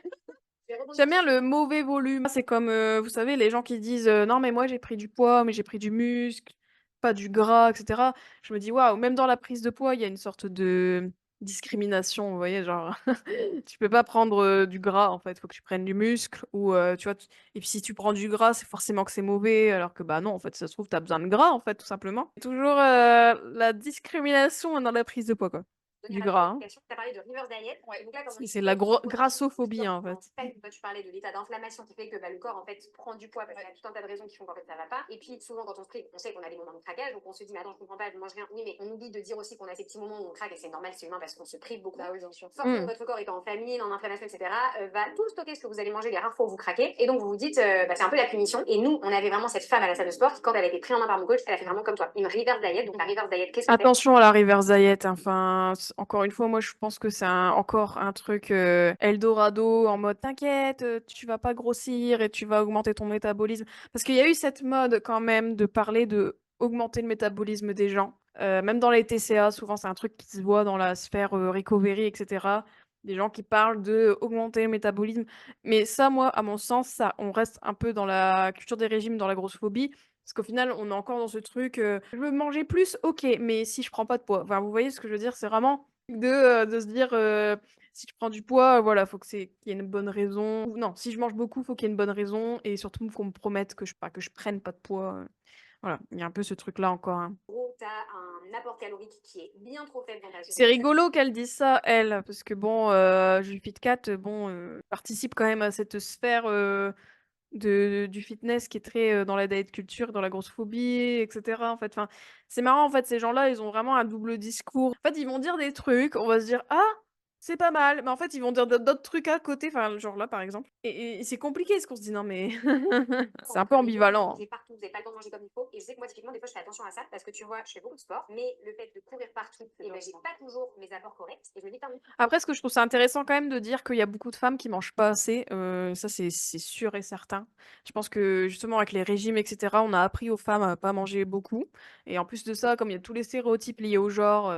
J'aime bien le mauvais volume. C'est comme, vous savez, les gens qui disent non, mais moi j'ai pris du poids, mais j'ai pris du muscle, pas du gras, etc. Je me dis waouh, même dans la prise de poids, il y a une sorte de discrimination, vous voyez? Genre, tu peux pas prendre, du gras, en fait, faut que tu prennes du muscle ou, tu vois? Et puis si tu prends du gras, c'est forcément que c'est mauvais, alors que, bah, non, en fait, ça se trouve, tu as besoin de gras, en fait, tout simplement. Toujours, la discrimination dans la prise de poids, quoi. Donner Du à la gras, hein. Tu as parlé de reverse diet. Donc là, comme on C'est la disait, grassophobie, en fait. toi, tu parlais de l'état d'inflammation qui fait que le corps en fait prend du poids parce qu'il y a tout un tas de raisons qui font qu'en fait ça va pas. Et puis souvent quand on se prive, on sait qu'on a des moments de craquage, donc on se dit mais attends je comprends pas, je mange rien. Oui mais on oublie de dire aussi qu'on a ces petits moments où on craque et c'est normal, c'est humain parce qu'on se prive beaucoup. Ah oui, bien sûr. Forcément votre corps étant en famine, en inflammation, etc. Va tout stocker ce que vous allez manger les rares fois où vous craquez. Et donc vous vous dites c'est un peu la punition. Et nous on avait vraiment cette femme à la salle de sport qui quand elle a été prise en main par mon coach, elle a fait vraiment comme toi, une reverse diet. Donc la reverse diet, qu'est-ce que c'est? Attention à la reverse diet, hein, enfin, encore une fois, moi je pense que c'est encore un truc Eldorado en mode t'inquiète, tu vas pas grossir et tu vas augmenter ton métabolisme. Parce qu'il y a eu cette mode quand même de parler de augmenter le métabolisme des gens. Même dans les TCA, souvent c'est un truc qui se voit dans la sphère recovery, etc. Des gens qui parlent de augmenter le métabolisme. Mais ça, moi, à mon sens, ça, on reste un peu dans la culture des régimes, dans la grossophobie. Parce qu'au final, on est encore dans ce truc, je veux manger plus, OK, mais si je prends pas de poids. Enfin, vous voyez ce que je veux dire? C'est vraiment de se dire, si je prends du poids, voilà, faut qu'il y ait une bonne raison. Ou non, si je mange beaucoup, faut qu'il y ait une bonne raison et surtout qu'on me promette que je prenne pas de poids, voilà, il y a un peu ce truc-là encore, hein. Gros, tu as un apport calorique qui est bien trop faible dans ta C'est rigolo qu'elle dise ça, elle, parce que bon, Jules Cat, bon, participe quand même à cette sphère, du fitness qui est très, dans la diet culture, dans la grossophobie et cetera, en fait. Enfin, c'est marrant, en fait, ces gens-là, ils ont vraiment un double discours. En fait, ils vont dire des trucs, on va se dire: «Ah, c'est pas mal», mais en fait, ils vont dire d'autres trucs à côté, enfin, genre là, par exemple et c'est compliqué parce qu'on se dit: «Non mais» c'est un peu ambivalent, hein. Vous partout, vous n'avez pas le temps de manger comme il faut. Et je sais que moi, typiquement, des fois, je fais attention à ça parce que tu vois, je fais beaucoup de sport, mais le fait de courir partout, et ben, j'ai pas toujours mes apports corrects. Et je me dis, putain, Après, ce que je trouve ça intéressant quand même de dire qu'il y a beaucoup de femmes qui mangent pas assez, ça c'est sûr et certain. Je pense que justement avec les régimes et cetera, on a appris aux femmes à pas manger beaucoup et en plus de ça, comme il y a tous les stéréotypes liés au genre,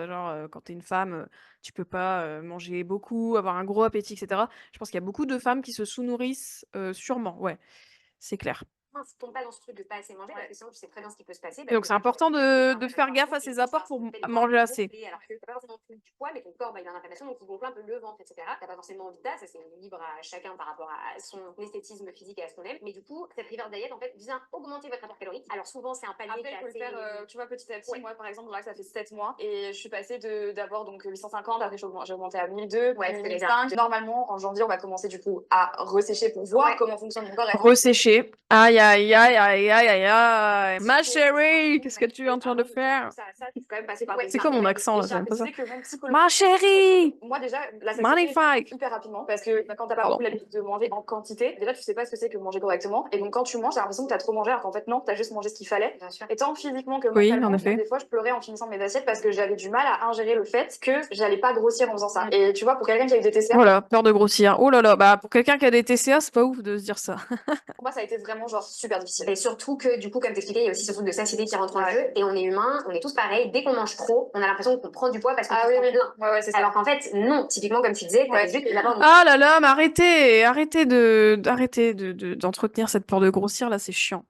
quand tu es une femme, tu peux pas, manger beaucoup, avoir un gros appétit et cetera. Je pense qu'il y a beaucoup de femmes qui se sous-nourrissent, sûrement, ouais, c'est clair. mince, tombe pas dans ce truc de pas assez manger parce que sinon, tu sais très bien ce qui peut se passer. Et donc c'est important de faire gaffe à ses apports pour manger assez. Alors que t'as pas forcément plus du poids, mais ton corps, il a une inflammation, donc il gonfle un peu le ventre, etc. T'as pas forcément envie de ça c'est libre à chacun par rapport à son esthétisme physique et à ce qu'on aime. Mais du coup, cette reverse diet, en fait, vient augmenter votre apport calorique. Alors souvent, c'est un palier Après, qui il faut le est faire, assez... tu vois, petit à petit. Moi, par exemple, là, ça fait 7 mois et je suis passée d'avoir donc 850, après j'ai augmenté à 1002, Ouais, puis c'est 1005. Normalement, en janvier, on va commencer du coup à ressécher pour voir Ouais. comment fonctionne mon corps. Ressécher. Aïe, aïe, aïe, aïe, aïe, aïe, aïe. Ma chérie, qu'est-ce que tu es en train de faire? Ça, tu peux quand même passer par C'est quoi mon accent, là? Et J'aime tu pas ça. sais que même psychologiquement, Ma chérie! moi déjà, la satiété Magnifique! hyper rapidement parce que quand t'as pas Pardon. beaucoup l'habitude de manger en quantité, déjà tu sais pas ce que c'est que manger correctement et donc quand tu manges, t'as l'impression que t'as trop mangé alors qu'en fait non, t'as juste mangé ce qu'il fallait. Bien sûr. Et tant physiquement que Oui, mentalement, en effet. des fois je pleurais en finissant mes assiettes parce que j'avais du mal à ingérer le fait que j'allais pas grossir en faisant ça. Et tu vois, pour quelqu'un qui a eu des TCA, Voilà, peur de grossir. Oh là là, bah pour quelqu'un qui a des TCA, c'est pas ouf de se dire ça. pour moi ça a été vraiment genre super difficile. Et surtout que, du coup, comme t'expliquais, il y a aussi ce truc de satiété qui rentre en jeu. Et on est humain, on est tous pareils. Dès qu'on mange trop, on a l'impression qu'on prend du poids parce qu'on se sent plein. Ouais, c'est ça. Alors qu'en fait, non. Typiquement, comme tu disais, t'avais juste d'abord Ah là là, mais arrêtez d'entretenir cette peur de grossir là, c'est chiant.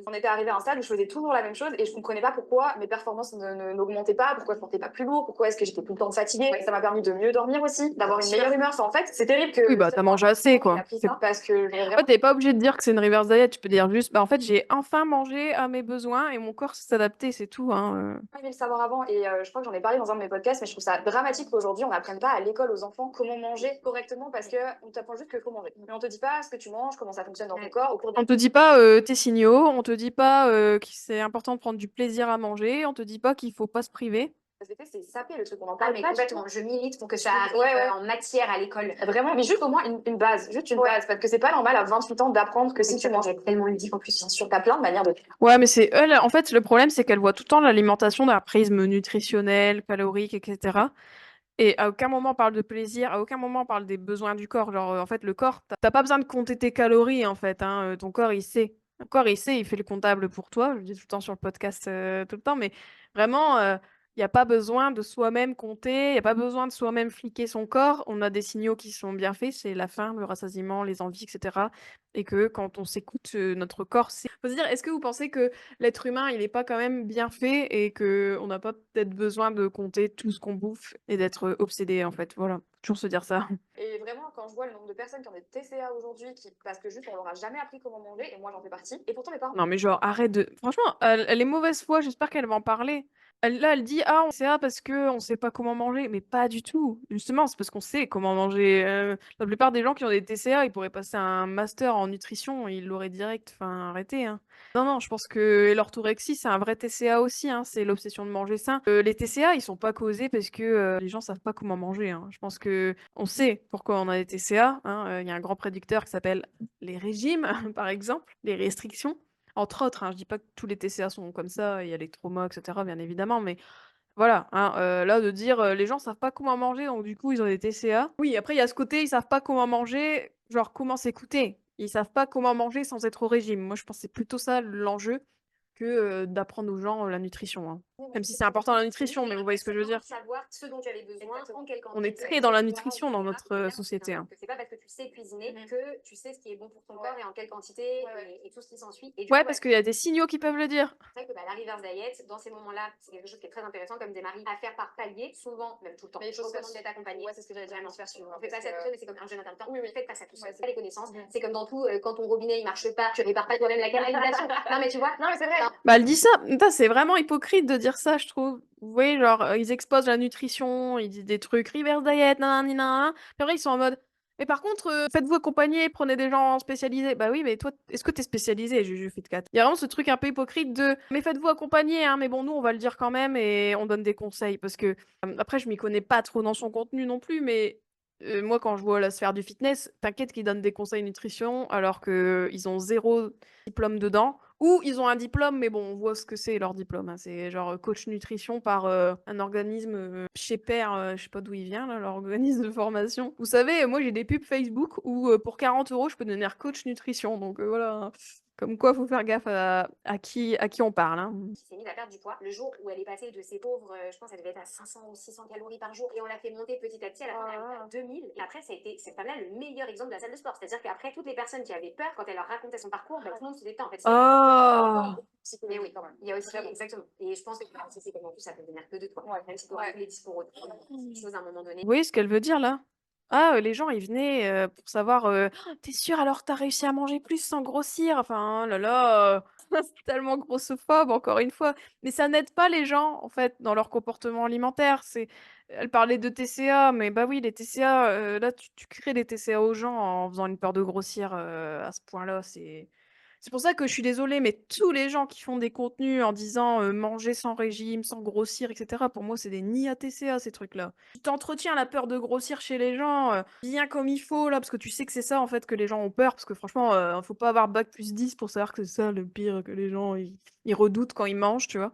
On était arrivé à un stade où je faisais toujours la même chose et je comprenais pas pourquoi mes performances n'augmentaient pas, pourquoi je portais pas plus lourd, pourquoi est-ce que j'étais tout le temps fatiguée. Ça m'a permis de mieux dormir aussi, d'avoir une meilleure humeur. Enfin, en fait, c'est terrible que. Oui, bah t'as mangé assez quoi. Parce que En fait, t'es pas obligé de dire que c'est une reverse diet, tu peux dire juste, bah en fait, j'ai enfin mangé à mes besoins et mon corps s'est adapté, c'est tout, hein. pas aimé le savoir avant et je crois que j'en ai parlé dans un de mes podcasts, mais je trouve ça dramatique qu'aujourd'hui on n'apprenne pas à l'école aux enfants comment manger correctement parce que on t'apprend juste qu'il faut manger. Mais on te dit pas ce que tu manges, comment ça fonctionne dans ton corps. Au cours de... On te dit pas tes signaux, on te dit pas que c'est important de prendre du plaisir à manger, on te dit pas qu'il faut pas se priver. C'est sapé le truc, on en Ah, parle mais pas. complètement. Je milite pour que ça arrive en matière à l'école. Vraiment, mais juste au moins une base, juste une base, parce que c'est pas normal à 28 ans d'apprendre que si tu manges tellement ludique en plus. bien sûr, t'as plein de manières de faire. Ouais, mais c'est elle, en fait, le problème, c'est qu'elle voit tout le temps l'alimentation d'un prisme nutritionnel, calorique, etc. Et à aucun moment on parle de plaisir, à aucun moment on parle des besoins du corps. Genre, en fait, le corps, t'as pas besoin de compter tes calories, en fait, hein. Ton corps, il sait. Ton corps, il sait, il fait le comptable pour toi. Je le dis tout le temps sur le podcast, tout le temps, mais vraiment, Il y a pas besoin de soi-même compter, il y a pas besoin de soi-même fliquer son corps. On a des signaux qui sont bien faits, c'est la faim, le rassasiement, les envies et cetera et que quand on s'écoute, notre corps sait. Faut se dire, est-ce que vous pensez que l'être humain, il est pas quand même bien fait et qu'on n'a pas peut-être besoin de compter tout ce qu'on bouffe et d'être, obsédé, en fait? Voilà, toujours se dire ça. Et vraiment, quand je vois le nombre de personnes qui ont des TCA aujourd'hui, parce que juste on leur a jamais appris comment manger, et moi j'en fais partie, et pourtant mes parents. Non, mais genre, arrête de franchement, elle est mauvaise foi, j'espère qu'elle va en parler. Elle dit: «Ah, on sait ça parce qu'on sait pas comment manger», mais pas du tout. Justement, c'est parce qu'on sait comment manger, la plupart des gens qui ont des TCA, ils pourraient passer un master en nutrition, ils l'auraient direct, enfin arrêtez, hein. Non, non, je pense que l'orthorexie, c'est un vrai TCA aussi, hein, c'est l'obsession de manger sain. Les TCA, ils sont pas causés parce que, les gens savent pas comment manger, hein. Je pense qu'on sait pourquoi on a des TCA, hein, il y a un grand prédicteur qui s'appelle les régimes, par exemple, les restrictions. Entre autres, hein, je dis pas que tous les TCA sont comme ça, il y a les traumas et cetera, bien évidemment, mais voilà, hein, là, de dire, les gens savent pas comment manger, donc du coup, ils ont des TCA. Oui, après, il y a ce côté, ils savent pas comment manger, genre comment s'écouter. Ils savent pas comment manger sans être au régime. Moi, je pense que c'est plutôt ça l'enjeu que, d'apprendre aux gens, la nutrition, hein. Oui, moi, Même je si sais c'est que important la c'est nutrition, mais vous voyez ce que je veux dire? Savoir ce dont tu avais besoin, Exactement. en quelle On est quantité, très dans la etc., nutrition dans etc. notre, Et là, société, hein. que c'est pas parce que tu sais cuisiner Mhm. que tu sais ce qui est bon pour ton corps et en quelle quantité et tout ce qui s'ensuit. Et du Ouais, coup, parce qu'il y a des signaux qui peuvent le dire. c'est vrai que la reverse diet, dans ces moments-là, c'est quelque chose qui est très intéressant, comme des maris, à faire par palier, souvent, même tout le temps. Mais il faut se faire recommande d'être accompagné. Ouais, c'est ce que j'allais dire, Vraiment. se faire suivre. On fait pas ça tout seul, mais c'est comme un jeûne intermittent. Oui, oui. Faites pas ça tout seul. Ouais, C'est pas les connaissances. Mhm. C'est comme dans tout, quand ton robinet il marche pas, tu répares pas toi-même la canalisation. Non, mais tu vois, Non, mais c'est vrai. Non. Bah, elle dit ça. Putain, c'est vraiment hypocrite de dire ça, je trouve. Vous voyez, genre, ils exposent la nutrition, ils disent des trucs reverse diet, nanani nanana. Puis après, ils sont en mode: «Mais par contre, faites-vous accompagner, prenez des gens spécialisés». Bah oui, mais toi, est-ce que tu es spécialisé, Juju Fit Cat? Il y a vraiment ce truc un peu hypocrite de: «Mais faites-vous accompagner, hein, mais bon, nous, on va le dire quand même et on donne des conseils». Parce que, après, je m'y connais pas trop dans son contenu non plus, mais moi, quand je vois la sphère du fitness, t'inquiète qu'ils donnent des conseils nutrition alors qu'ils ont 0 diplôme dedans. Ou ils ont un diplôme, mais bon, on voit ce que c'est leur diplôme, hein. C'est genre coach nutrition par un organisme chez Père, je sais pas d'où il vient, là, l'organisme de formation. Vous savez, moi j'ai des pubs Facebook où pour 40 euros, je peux devenir coach nutrition. Donc voilà, hein. Comme quoi, faut faire gaffe à qui on parle, hein. Qui s'est mise à perdre du poids le jour où elle est passée de ses pauvres, je pense qu'elle devait être à 500 ou 600 calories par jour, et on l'a fait monter petit à petit. À la fin, elle est arrivée à 2000. Et après, ça a été cette femme-là le meilleur exemple de la salle de sport. C'est-à-dire qu'après, toutes les personnes qui avaient peur, quand elle leur racontait son parcours, bah, tout le monde se détend en fait. Oh! Mais oui, quand même. Il y a aussi, exactement. Et je pense que c'est comme en plus, ça peut venir que de toi. Même si tu auras tous les discours autour, c'est une chose à un moment donné. Vous voyez ce qu'elle veut dire là? Ah, les gens, ils venaient, pour savoir, «Oh, tu sûr alors tu as réussi à manger plus sans grossir?» Enfin, oh là là, c'est tellement grossophobe encore une fois. Mais ça n'aide pas les gens, en fait, dans leur comportement alimentaire. Elle parlait de TCA, mais bah oui, les TCA, là, tu crées des TCA aux gens en faisant une peur de grossir, à ce point-là. C'est pour ça que je suis désolée, mais tous les gens qui font des contenus en disant, manger sans régime, sans grossir et cetera, pour moi, c'est des nids à TCA, ces trucs-là. Tu t'entretiens la peur de grossir chez les gens, bien comme il faut là, parce que tu sais que c'est ça, en fait, que les gens ont peur. Parce que franchement, faut pas avoir bac+10 pour savoir que c'est ça le pire que les gens ils redoutent quand ils mangent, tu vois?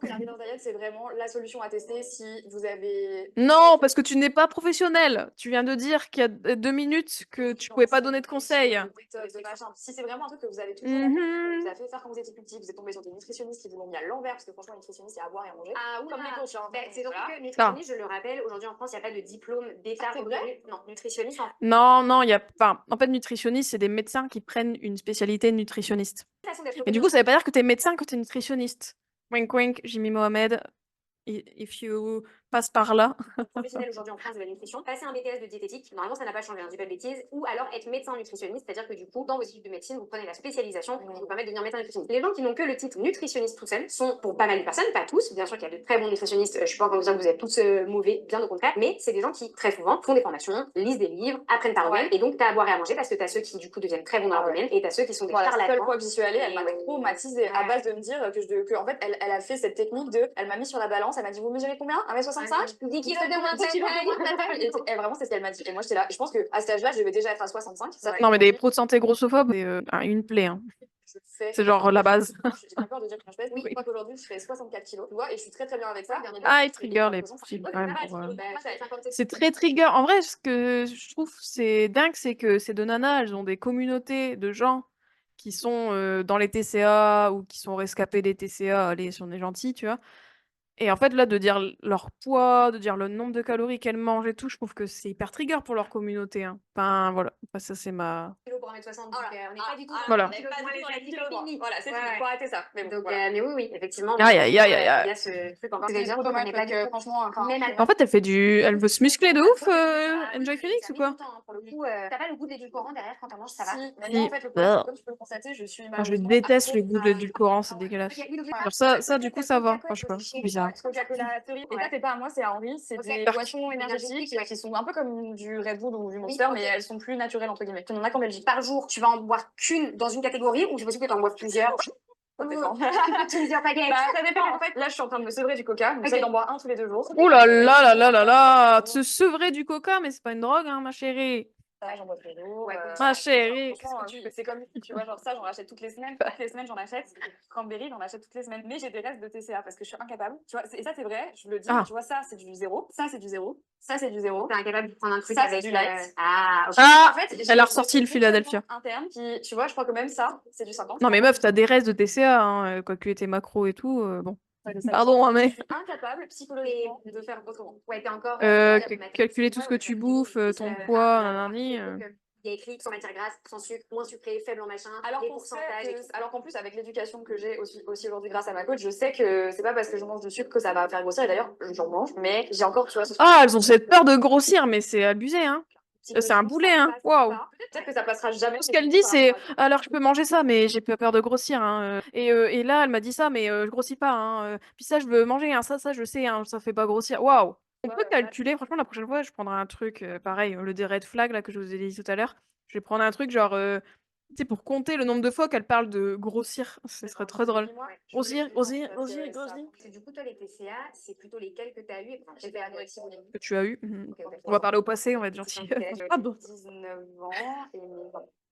La reverse diet, c'est vraiment la solution à tester si vous avez. Non, parce que tu n'es pas professionnel. Tu viens de dire qu'il y a 2 minutes que tu pouvais pas donner de conseils. De machin. Si c'est vraiment un truc que vous avez toujours Mmh vous avez fait faire quand vous étiez plus petit, vous êtes tombé sur des nutritionnistes qui vous l'ont mis à l'envers, parce que franchement, les nutritionnistes, il y a à boire et à manger. Ah oui, Comme les coachs, hein. c'est surtout Voilà. que nutritionniste, je le rappelle, aujourd'hui en France, il n'y a pas de diplôme d'État Ah, c'est vrai reconnu. Non, nutritionniste, en Non, non, il y a enfin, en fait, nutritionniste, c'est des médecins qui prennent une spécialité nutritionniste. façon d'être Mais du coup, ça veut pas dire que tu es médecin quand tu es nutritionniste. Wink wink, Jimmy Mohamed, if you passe par là. professionnel aujourd'hui en France de la nutrition, passer un BTS de diététique, normalement ça n'a pas changé, hein, dis pas de bêtises, ou alors être médecin nutritionniste, c'est-à-dire que du coup, dans vos études de médecine, vous prenez la spécialisation qui vous permet de devenir médecin nutritionniste. Les gens qui n'ont que le titre nutritionniste tout seul sont pour pas mal de personnes, pas tous, bien sûr qu'il y a de très bons nutritionnistes, je suis pas en train de vous dire que vous êtes tous mauvais, bien au contraire, mais c'est des gens qui très souvent font des formations, lisent des livres, apprennent par eux-mêmes, et donc t'as à boire et à manger parce que t'as ceux qui du coup deviennent très bons dans leur domaine, et t'as ceux qui sont des Voilà, la seule charlatans. fois que j'y suis allée, elle m'a Ouais. traumatisée à Ouais. base de me dire que en fait, elle a fait cette technique de. Elle m'a mis sur la balance, elle m'a dit: vous mesurez combien? 1m65? 10 kilos de moins 10 kilos de moins de ta taille. Et vraiment, c'est ce qu'elle m'a dit. Et moi, j'étais là. Je pense qu'à cet âge-là, je devais déjà être à 65. Ça Non, mais des pros de santé grossophobes, c'est une plaie, hein. Je fais. C'est genre la base. J'ai pas peur de dire que je pèse. Oui, je crois qu'aujourd'hui, je fais 64 kilos. Tu vois, et je suis très très bien avec ça. Ah, ils trigger les petits quand même pour, c'est très trigger. En vrai, ce que je trouve c'est dingue, c'est que ces 2 nanas, elles ont des communautés de gens qui sont, dans les TCA ou qui sont rescapés des TCA. Allez, si on est gentil, tu vois? Et en fait, là, de dire leur poids, de dire le nombre de calories qu'elles mangent et tout, je trouve que c'est hyper trigger pour leur communauté, hein. Enfin, voilà. Enfin, ça, c'est ma... kilos pour 1m60, donc on n'est pas du tout Voilà. dans les kilos dans la kilomanie. Voilà, c'est Ouais, fini, ouais. faut arrêter ça. Mais bon, Donc, voilà. mais oui, effectivement, Aïe, aïe, aïe, aïe, il y aïe. a ce truc encore. C'est trop dommage parce que franchement, enfin, Même En fait, elle veut se muscler de ouf, Enjoy Phoenix, ou quoi? pour le coup, t'as pas le goût de l'édulcorant derrière quand t'en manges, ça va. si, mais Si. moi, en fait, le problème, c'est que comme tu peux le constater, je suis Moi, je malheureusement déteste le accro goût de l'édulcorant, c'est dégueulasse. Genre ça, du coup, ça va. Enfin, je sais pas, c'est bizarre. Coca-Cola, Theory. Et ça, c'est pas à moi, c'est à Henri. C'est des boissons énergétiques qui sont un peu comme du Red Bull ou du Monster, mais elles sont plus naturelles, entre guillemets. On en a qu'en Belgique. Par jour, tu vas en boire qu'une dans une catégorie ou c'est possible que tu en boives plusieurs? Ça dépend. Plusieurs paquets. Bah, ça dépend. En fait, là, je suis en train de me sevrer du coca. J'essaie d'en boire un tous les 2 jours. Oh là là là là là là! Se sevrer du coca, mais c'est pas une drogue, hein, ma chérie. Ça, j'en bois tous les jours. Ouais, Ma chérie. Franchement, c'est comme tu vois, genre ça, j'en rachète toutes les semaines. Toutes les semaines, j'en achète. Cranberry, j'en achète toutes les semaines. Mais j'ai des restes de TCA parce que je suis incapable. Tu vois, et ça, c'est vrai, je le dis. Ah. Tu vois, ça, c'est du zéro. Ça, c'est du zéro. Ça, c'est du zéro. T'es incapable de prendre un truc Ça, avec c'est du light. Ah, ok. Ah! En fait, j'ai Elle a ressorti des le Philadelphia. interne qui, tu vois, je crois que même ça, c'est du 50. Non, mais meuf, t'as des restes de TCA, hein, quoi que tu étais macro et tout, bon. Pardon, hein, mais... Je suis incapable psychologiquement de faire autrement. Ouais, t'es encore. calculer tout ce que tu bouffes, ton poids, nanani. Il y a écrit sans matière grasse, sans sucre, moins sucré, faible en machin, Alors les qu'on pourcentages. sait alors qu'en plus, avec l'éducation que j'ai aussi aujourd'hui grâce à ma coach, je sais que c'est pas parce que je mange du sucre que ça va faire grossir. Et d'ailleurs, j'en mange, mais j'ai encore, tu vois, ce Ah, elles ont cette peur de grossir, mais c'est abusé, hein. C'est un boulet, hein. Waouh. Peut-être que ça passera jamais. Ce qu'elle dit, c'est alors je peux manger ça, mais j'ai pas peur de grossir, hein. Et là, elle m'a dit ça, mais je grossis pas, hein. Puis ça, je veux manger, hein. Ça, je sais, hein. Ça fait pas grossir. Waouh. On peut calculer. Franchement, la prochaine fois, je prendrai un truc pareil, le des red flags là que je vous ai dit tout à l'heure. Je vais prendre un truc genre, tu sais, pour compter le nombre de fois qu'elle parle de grossir. Ce serait trop drôle. Grossir. Parce que du coup, toi, les TCA, c'est plutôt lesquels que tu as eu. Enfin, j'ai fait anorexie boulimie. Que tu as eu. Ok, ok. On va parler au passé, on va être gentil. Pardon. 19 ans et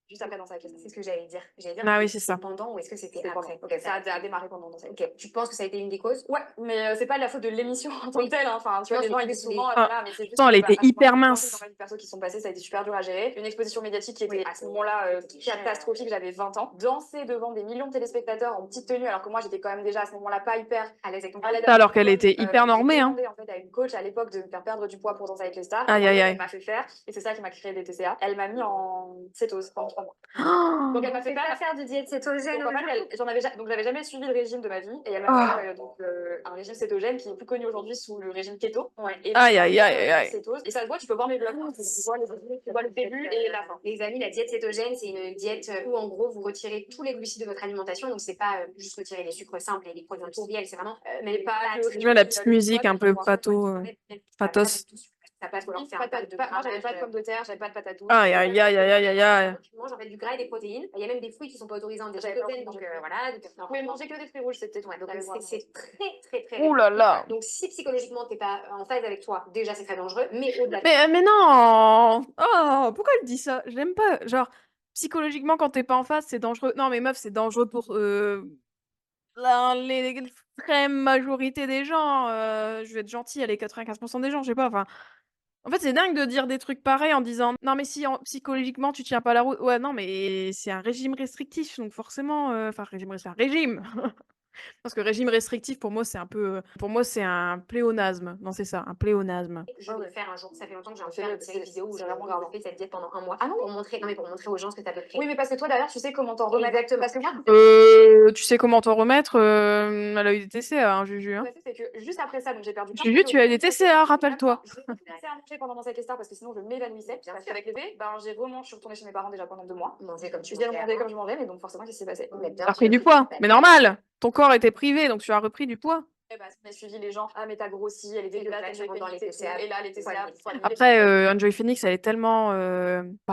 juste après dans sa classe. C'est ce que j'allais dire. Ah oui, c'est ça. Pendant ou est-ce que c'était C'était après? pendant. Ça a démarré pendant dans sa Ok. Tu penses que ça a été une des causes? Ouais, mais c'est pas de la faute de l'émission en tant que telle. Hein. Enfin, tu vois, les gens ils disent souvent, Ah. voilà, mais c'est juste. Pourtant, elle que, était hyper mince. Dans ma vie perso qui sont passées, ça a été super dur à gérer. Une exposition médiatique qui était à ce moment-là catastrophique. J'avais 20 ans. Danser devant des millions de téléspectateurs en petite tenue, alors que moi j'étais quand même déjà à ce moment-là pas hyper à l'aise avec ton Alors qu'elle était hyper normée, hein. J'ai demandé en fait à une coach à l'époque de me faire perdre du poids pour danser avec les stars. Aïe, aïe, aïe. Elle m'a fait faire et c'est ça qui m'a créé des TCA. Elle m'a mis en cétose pendant 3 mois. Oh. Donc elle m'a fait faire de diète cétogène. donc, en fait, j'avais jamais suivi le régime de ma vie et elle m'a fait un régime cétogène qui est plus connu aujourd'hui sous le régime keto. Ouais. Et Aïe, aïe, aïe, aïe. cétose. Et ça se voit, tu peux voir mes vlogs. Tu vois le début et la fin. Les amis, la diète cétogène, c'est une diète où en gros vous retirez tous les glucides de votre alimentation. Donc c'est pas juste retirer les sucres simples et les produits industriels, c'est vraiment mais pas Je mets la petite musique un peu patos. Ça passe pour leur faire moi j'avais pas de pommes de terre, j'avais pas de patates douces. Aïe, aïe, aïe, aïe, aïe, aïe. Tu manges en fait du gras et des protéines. Il y a même des fruits qui sont pas autorisés en diète cétogène. Donc voilà. Vous pouvez manger que des fruits rouges, c'était tout. Donc c'est très Ouh là là. Donc si psychologiquement t'es pas en phase avec toi, déjà c'est très dangereux. Mais au-delà. Mais non. Oh, pourquoi elle dit ça? Je l'aime pas. Genre, psychologiquement, quand t'es pas en face, c'est dangereux. Non, mais meuf, c'est dangereux pour l'extrême majorité des gens. Je vais être gentille, elle est 95% des gens, je sais pas. Enfin, en fait, c'est dingue de dire des trucs pareils en disant non, mais si psychologiquement tu tiens pas la route. Ouais, non, mais c'est un régime restrictif, donc forcément, enfin, c'est un régime. Parce que régime restrictif, pour moi, c'est un peu, pour moi, c'est un pléonasme. Non, c'est ça, un pléonasme. Je vais le faire un jour. Ça fait longtemps que j'ai envie de faire une série vidéo où j'ai vraiment fait cette diète pendant un mois. Ah non, pour montrer aux gens ce que ça peut créer. Oui, mais parce que toi d'ailleurs, tu sais comment t'en remettre. Exactement. Parce que moi, Tu sais comment t'en remettre? Elle a eu des TCA, hein, Juju. Hein. c'est que juste après ça, donc j'ai perdu. Juju, tu as eu des TCA, rappelle-toi. J'ai commencé à manger pendant cette stars parce que sinon je m'évanouissais. Parce qu'avec les bébés, je suis retournée chez mes parents déjà pendant 2 mois. Manger comme tu Je mangeais comme je mangeais, mais donc forcément, qu'est-ce qui s'est passé? T'as pris du poids, mais normal. Ton corps était privé, donc tu as repris du poids. On a suivi les gens. Ah, mais t'as grossi, elle est dégueulasse, là, tu rentres dans les TCA. Et là, les TCA. Après, Enjoy Phoenix, elle est tellement.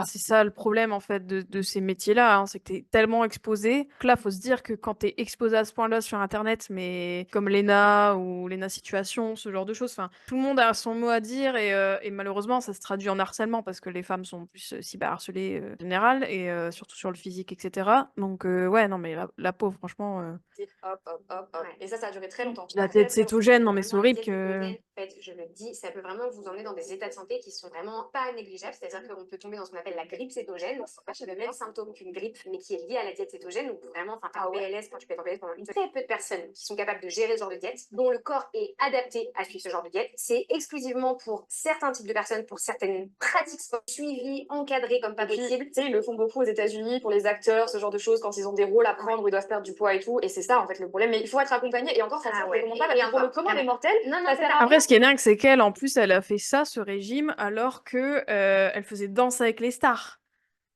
C'est ça le problème en fait de ces métiers-là, hein, c'est que t'es tellement exposé. Donc là, faut se dire que quand t'es exposé à ce point-là sur Internet, mais comme Lena ou Lena Situation, ce genre de choses, enfin, tout le monde a son mot à dire et malheureusement, ça se traduit en harcèlement parce que les femmes sont plus cyberharcelées en général et surtout sur le physique, etc. Donc ouais, non, mais la pauvre, franchement. Hop. Et ça a duré très longtemps. la diète cétogène, non mais c'est horrible que... En fait, je le dis, ça peut vraiment vous emmener dans des états de santé qui sont vraiment pas négligeables. C'est-à-dire qu'on peut tomber dans ce qu'on appelle la grippe cétogène. Donc, c'est le même symptôme qu'une grippe, mais qui est lié à la diète cétogène. Donc, vraiment, enfin, t'as un PLS, quand tu peux être en PLS pendant une semaine. Très peu de personnes qui sont capables de gérer ce genre de diète, dont le corps est adapté à suivre ce genre de diète. C'est exclusivement pour certains types de personnes, pour certaines pratiques suivies, encadrées comme pas possible. Tu sais, ils le font beaucoup aux États-Unis pour les acteurs, ce genre de choses, quand ils ont des rôles à prendre où ils doivent perdre du poids et tout. Et c'est ça, en fait, le problème. Mais il faut être accompagné. Et encore, ça, je recommande pas, parce que pour le commun des mortels, Non, non, ça sert à Après, ce qui est dingue, c'est qu'elle, en plus, elle a fait ça, ce régime, alors que elle faisait Danse avec les stars.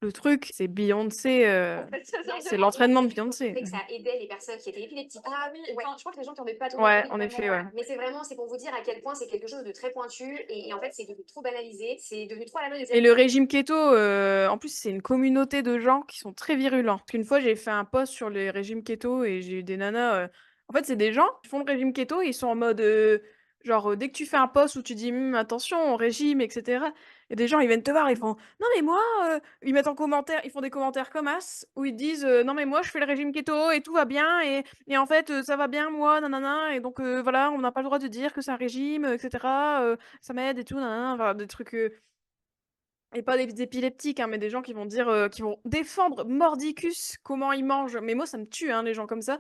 Le truc, c'est Beyoncé, c'est l'entraînement de Beyoncé. Que ça aidait les personnes qui étaient épileptiques. Ah oui, Ouais. enfin, je crois que les gens qui ont des pathologies. Ouais, en effet, ouais. Mais c'est vraiment, c'est pour vous dire à quel point c'est quelque chose de très pointu et en fait, c'est devenu trop banalisé, c'est devenu trop à la mode. Et le régime keto, en plus, c'est une communauté de gens qui sont très virulents. Parce qu'une fois, j'ai fait un post sur les régimes keto et j'ai eu des nanas. En fait, c'est des gens qui font le régime keto et ils sont en mode. Genre, dès que tu fais un post où tu dis attention, régime, etc. Et des gens, ils viennent te voir, ils font non, mais moi, ils mettent en commentaire, ils font des commentaires comme as où ils disent non, mais moi, je fais le régime keto et tout va bien. Et en fait, ça va bien, moi, nanana. Et donc, voilà, on n'a pas le droit de dire que c'est un régime, etc. Ça m'aide et tout, nanana. Enfin, des trucs. Et pas des épileptiques, hein, mais des gens qui vont dire, qui vont défendre mordicus comment ils mangent. Mais moi, ça me tue, hein, les gens comme ça.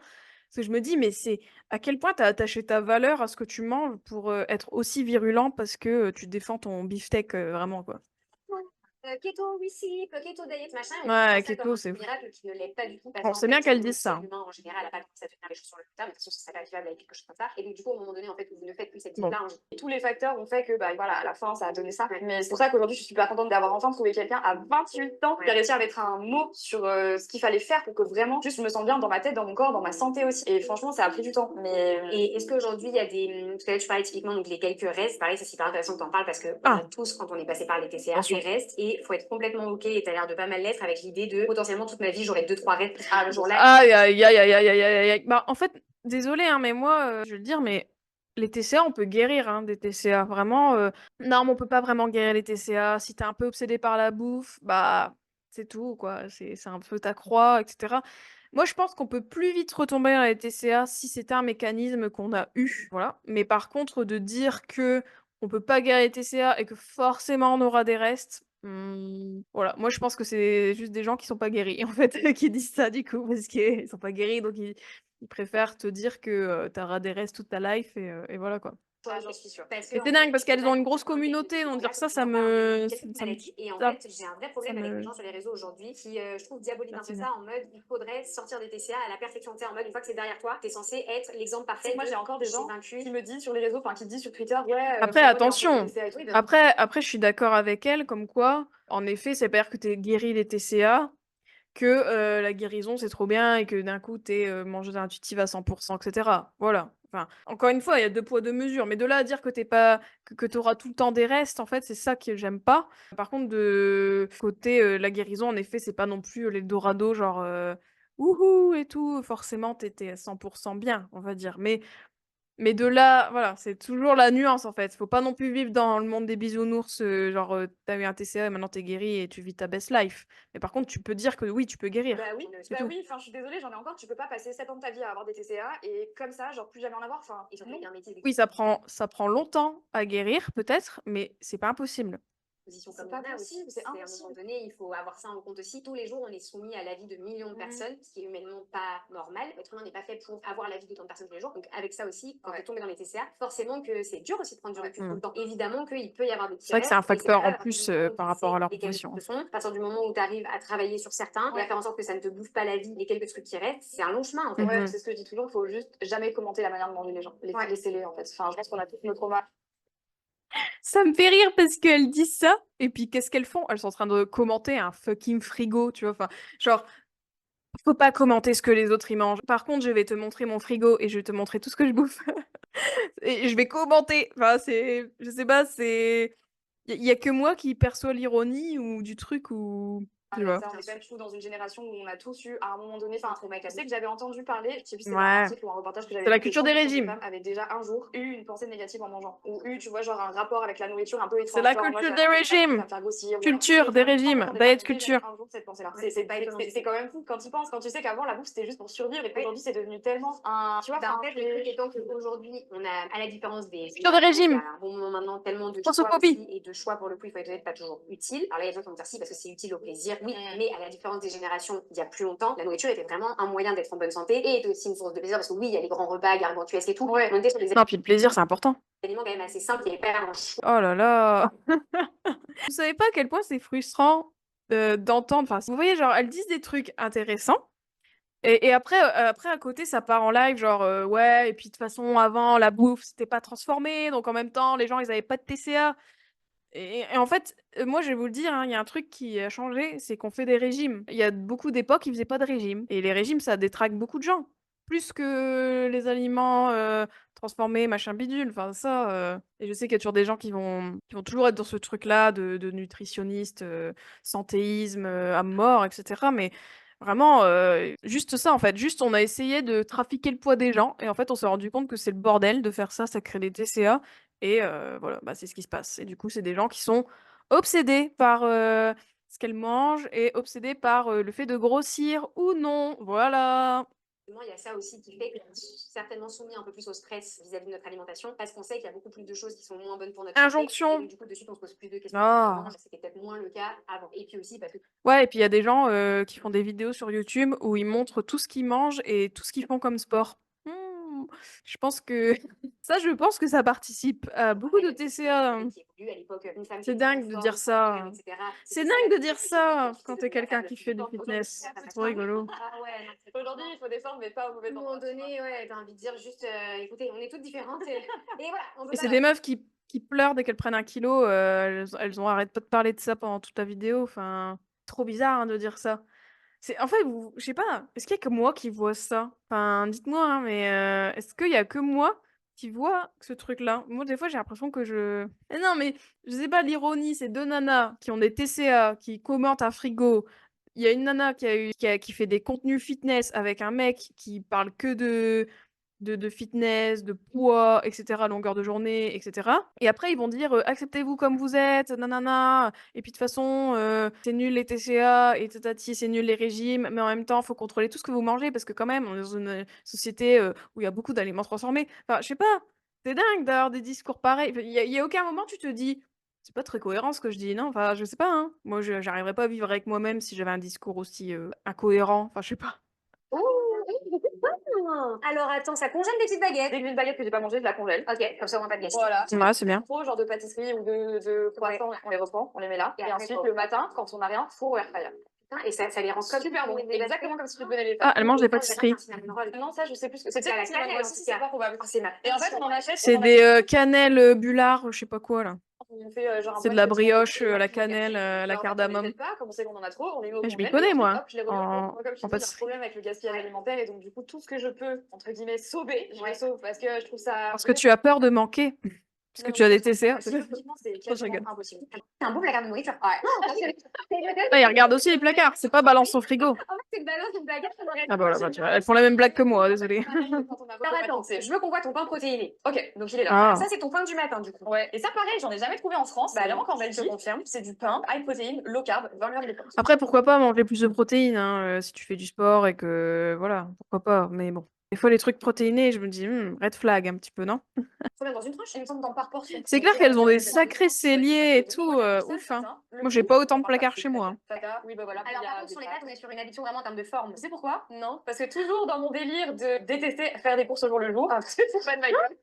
Parce que je me dis, mais c'est à quel point tu as attaché ta valeur à ce que tu manges pour être aussi virulent parce que tu défends ton beefsteak, vraiment, quoi. Keto, oui, si, keto diet, machin. Ouais, keto, c'est... un miracle qui ne l'est pas du tout. On sait bien qu'elles disent ça. L'humain, en général, n'a pas commencé à tenir les choses sur le long terme, mais de toute façon, ça serait pas vivable avec quelque chose comme ça. Et donc, du coup, au moment donné, en fait, vous ne faites plus cette Bon. diète-là. Et tous les facteurs ont fait que, bah, voilà, à la fin, ça a donné ça. Mais c'est pour ça qu'aujourd'hui, je suis super contente d'avoir enfin trouvé quelqu'un à 28 ans qui a réussi à mettre un mot sur ce qu'il fallait faire pour que vraiment, juste, je me sente bien dans ma tête, dans mon corps, dans ma santé aussi. Et franchement, ça a pris du temps. Mais... Et est-ce qu'aujourd'hui, il y a des... Tout à l'heure, tu parlais typiquement donc les quelques restes. Pareil, ça, c'est hyper intéressant que tu en parles parce que on a tous, quand on est passé par les TCA, des restes. Et il faut être complètement OK, et tu as l'air de pas mal l'être, avec l'idée de potentiellement toute ma vie, j'aurai 2-3 restes le jour-là. Aïe, aïe, aïe, aïe, aïe, aïe, aïe, aïe. Bah, en fait, désolée, hein, mais moi, je veux le dire, mais les TCA, on peut guérir, hein, des TCA. Vraiment, non, mais on peut pas vraiment guérir les TCA. Si t'es un peu obsédé par la bouffe, bah, c'est tout, quoi. C'est un peu ta croix, etc. Moi, je pense qu'on peut plus vite retomber dans les TCA si c'était un mécanisme qu'on a eu, voilà. Mais par contre, de dire que on peut pas guérir les TCA et que forcément on aura des restes, voilà. Moi, je pense que c'est juste des gens qui sont pas guéris, en fait, qui disent ça, du coup, parce qu'ils sont pas guéris, donc ils préfèrent te dire que tu auras des restes toute ta life et voilà, quoi. j'en suis sûre. Et c'est dingue parce qu'elles ont une grosse communauté, donc dire ça me... Et en ça- fait, j'ai un vrai problème ça avec me- les gens sur les réseaux aujourd'hui qui, je trouve, diabolisent un peu Merci. ça en mode il faudrait sortir des TCA à la perfection. Tu sais, en mode une fois que c'est derrière toi, t'es censé être l'exemple parfait. Moi, j'ai encore des gens qui me disent sur les réseaux, enfin, qui disent sur Twitter, ouais. Après, attention. Après, je suis d'accord avec elle, comme quoi, en effet, c'est pas dire que t'es guéri des TCA, que la guérison c'est trop bien et que d'un coup t'es mangeuse intuitive à 100%, etc. Voilà. Enfin, encore une fois, il y a deux poids deux mesures, mais de là à dire que t'es pas que t'auras tout le temps des restes, en fait, c'est ça que j'aime pas. Par contre, de côté la guérison, en effet, c'est pas non plus l'Eldorado, genre wouhou et tout, forcément t'étais à 100% bien, on va dire. Mais de là, voilà, c'est toujours la nuance en fait. Faut pas non plus vivre dans le monde des bisounours, genre t'as eu un TCA et maintenant t'es guéri et tu vis ta best life. Mais par contre, tu peux dire que oui, tu peux guérir. Bah oui, C'est tout. enfin, je suis désolée, j'en ai encore, tu peux pas passer 7 ans de ta vie à avoir des TCA et comme ça, genre plus jamais en avoir. Enfin, non. Oui, ça prend longtemps à guérir, peut-être, mais c'est pas impossible. Position C'est comme pas on a possible, aussi. c'est À un impossible. moment donné, il faut avoir ça en compte aussi. Tous les jours, on est soumis à la vie de millions de personnes, ce qui est humainement pas normal. L'être humain n'est pas fait pour avoir la vie d'autant de personnes tous les jours. Donc avec ça aussi, quand vous tombez dans les TCA, forcément que c'est dur aussi de prendre du recul tout le temps. Évidemment qu'il peut y avoir des petits C'est vrai que c'est un restes, et facteur pas en grave, plus à partir du moment où par tu rapport à sais leur lesquels profession. ce sont. À partir du moment où tu arrives à travailler sur certains et à faire en sorte que ça ne te bouffe pas la vie, les quelques trucs qui restent, c'est un long chemin en fait. Ouais, c'est ce que je dis toujours, faut juste jamais commenter la manière de manger les gens. Laissez-les en fait. Enfin, je pense qu'on a tous nos traumas. Ça me fait rire parce qu'elles disent ça, et puis qu'est-ce qu'elles font? Elles sont en train de commenter un fucking frigo, tu vois. Enfin, genre, faut pas commenter ce que les autres y mangent. Par contre, je vais te montrer mon frigo et je vais te montrer tout ce que je bouffe. Et je vais commenter. Enfin, je sais pas, il y a que moi qui perçois l'ironie ou du truc où tu vois? Ça, on est quand même, je trouve, dans une génération où on a tous eu, à un moment donné, enfin, je sais que j'avais entendu parler, je sais plus si c'était un Ouais, article ou un reportage que j'avais c'est la vu, que culture des 100% des régimes. femmes avaient déjà un jour eu une pensée négative en mangeant, ou eu, tu vois, genre un rapport avec la nourriture un peu C'est étrange, la genre en mode, culture ça des va régimes. me faire grossir, ou Culture des régimes, 100% des femmes diet ont déjà culture. eu un jour cette pensée-là. C'est quand même fou quand tu penses, quand tu sais qu'avant, la bouffe, c'était juste pour survivre, et qu'aujourd'hui, c'est devenu tellement un, tu vois, Bah, en enfin, fait, le truc étant qu'aujourd'hui, on a, à la différence des Culture des il y régimes. a un bon moment maintenant, tellement de choix Transphobie. aussi, et de choix, pour le coup, il faut être honnête, pas toujours utile. Alors là, il y a des gens qui vont dire si, parce que c'est utile au plaisir, oui, mais à la différence des générations, il y a plus longtemps, la nourriture était vraiment un moyen d'être en bonne santé, et était aussi une source de plaisir, parce que oui, il y a les grands repas gargantuesques et tout, on était sur des Non, puis le plaisir, c'est important. aliments quand même assez simples, il n'y avait pas un choix. Oh là là! Vous savez pas à quel point c'est frustrant, d'entendre, enfin, vous voyez, genre, elles disent des trucs intéressants et après à côté, ça part en live genre, «Ouais et puis de toute façon avant la bouffe, c'était pas transformé, donc en même temps les gens ils avaient pas de TCA». Et en fait, moi je vais vous le dire, hein, il y a un truc qui a changé, c'est qu'on fait des régimes. Il y a beaucoup d'époques, ils faisaient pas de régime et les régimes, ça détraque beaucoup de gens. Plus que les aliments, transformés, machin bidule, enfin ça, et je sais qu'il y a toujours des gens qui vont toujours être dans ce truc-là de nutritionniste, santéisme, à mort et cetera, mais vraiment, juste ça, en fait. Juste, on a essayé de trafiquer le poids des gens et en fait, on s'est rendu compte que c'est le bordel de faire ça, ça crée des TCA et voilà, bah, c'est ce qui se passe et du coup, c'est des gens qui sont obsédés par, ce qu'elles mangent et obsédés par, le fait de grossir ou non. Voilà. Il y a ça aussi qui fait qu'on est certainement soumis un peu plus au stress vis-à-vis de notre alimentation, parce qu'on sait qu'il y a beaucoup plus de choses qui sont moins bonnes pour notre santé. Et Injonction. donc, du coup, de suite, on se pose plus de questions. Ah! C'était peut-être moins le cas avant. Et puis aussi parce que Ouais et puis il y a des gens, qui font des vidéos sur YouTube où ils montrent tout ce qu'ils mangent et tout ce qu'ils font comme sport. Mmh, je pense que ça, je pense que ça participe à beaucoup de TCA, hein. qui évolue à l'époque, une femme qui C'est était en dingue de forme, dire ça. etc. C'est dingue de dire ça quand tu es quelqu'un qui fait du fitness. C'est trop rigolo. Ah ouais, non, c'est aujourd'hui, il faut des formes, mais pas au mauvais à un moment endroit. donné, ouais, t'as envie de dire juste, écoutez, on est toutes différentes et voilà, on peut Et pas. c'est des meufs qui pleurent dès qu'elles prennent 1 kilo, elles ont arrêtent pas de parler de ça pendant toute la vidéo, enfin, trop bizarre, hein, de dire ça. C'est en fait, vous je sais pas, est-ce qu'il y a que moi qui vois ça? Enfin, dites-moi, hein, mais est-ce qu'il y a que moi qui vois ce truc-là? Moi, des fois, j'ai l'impression que je mais non, mais je sais pas, l'ironie, c'est 2 nanas qui ont des TCA, qui commentent un frigo. Il y a une nana qui fait des contenus fitness avec un mec qui parle que de fitness, de poids et cetera, longueur de journée et cetera et après ils vont dire, «Acceptez-vous comme vous êtes, nanana et puis de toute façon, c'est nul les TCA et tatati, c'est nul les régimes, mais en même temps, faut contrôler tout ce que vous mangez parce que quand même, on est dans une, société, où il y a beaucoup d'aliments transformés». Enfin, je sais pas, c'est dingue d'avoir des discours pareils. Enfin, il y a aucun moment tu te dis: «C'est pas très cohérent ce que je dis», non? Enfin, je sais pas, hein. Moi, je j'arriverais pas à vivre avec moi-même si j'avais un discours aussi, incohérent. Enfin, je sais pas. Alors attends, ça congèle des petites baguettes. Dès que j'ai une baguette que j'ai pas mangée, je la congèle. Ok, comme ça, on va pas de gaspiller. Voilà. Ouais, c'est bien. Trop genre de pâtisserie ou de croissants, on les reprend, on les met là. Et Et après, ensuite, faut- le matin, quand on n'a rien, four ou air fryer. Putain, et ça les rend comme Super bon. Exactement comme si tu te donnais les Ah, fêtes. elle mange des pâtisseries. Non, ça, je sais plus ce que c'est. C'est à la Peut-être cinnamon cannelle, roll. en Si, tout c'est cas. pas probable. Oh, c'est ma Et en fait, on en achète. C'est des, cannelles, Bullard, je sais pas quoi là. On fait genre un C'est de brunch la quotidien. brioche, à la Et cannelle, à la en fait, on les cardamome. jette pas, comme on sait qu'on en a trop, on les met au Mais je m'y congèle, connais et moi, ensuite, hop, je les remets au four. en Moi, comme je te dis, en j'ai un pâtisserie. problème avec le gaspillage alimentaire, et donc du coup, tout ce que je peux, entre guillemets, sauver, je le sauve, parce que je trouve ça... Parce que tu as peur de manquer. Parce que Non, tu as mais des TCA. psychologiquement, c'est Je rigole. quasiment impossible. C'est un beau placard de nourriture. Ouais. Ah, ils regardent aussi les placards, c'est pas balance au frigo. En fait, c'est une balance, une baguette, on aurait Ah bah voilà, bah, tu vois, elles font la même blague que moi, désolée. Alors attends, je veux qu'on voit ton pain protéiné. Ok, donc il est là. Ah. Alors, Ça, c'est ton pain du matin, du coup. ouais, et ça pareil, j'en ai jamais trouvé en France. Bah C'est vraiment non, qu'en je te Belgique, confirme. c'est du pain, high protéine, low carb, 20 grammes de protéines. Après, pourquoi pas manger plus de protéines, hein, si tu fais du sport et que voilà, pourquoi pas, mais bon. Des fois, les trucs protéinés, je me dis: red flag un petit peu, non?» Combien dans une tranche? Il me semble dans par portion. C'est clair qu'elles ont des sacrés celliers et tout, ouf, hein. Moi, j'ai pas autant de placards chez moi, hein. Tata, oui, bah voilà. Alors, il y a par contre, des sur les pâtes. pâtes, on est sur une addiction vraiment en termes de forme. Tu sais pourquoi? Non, parce que toujours dans mon délire de détester faire des courses au jour le jour, c'est pas de ma gueule.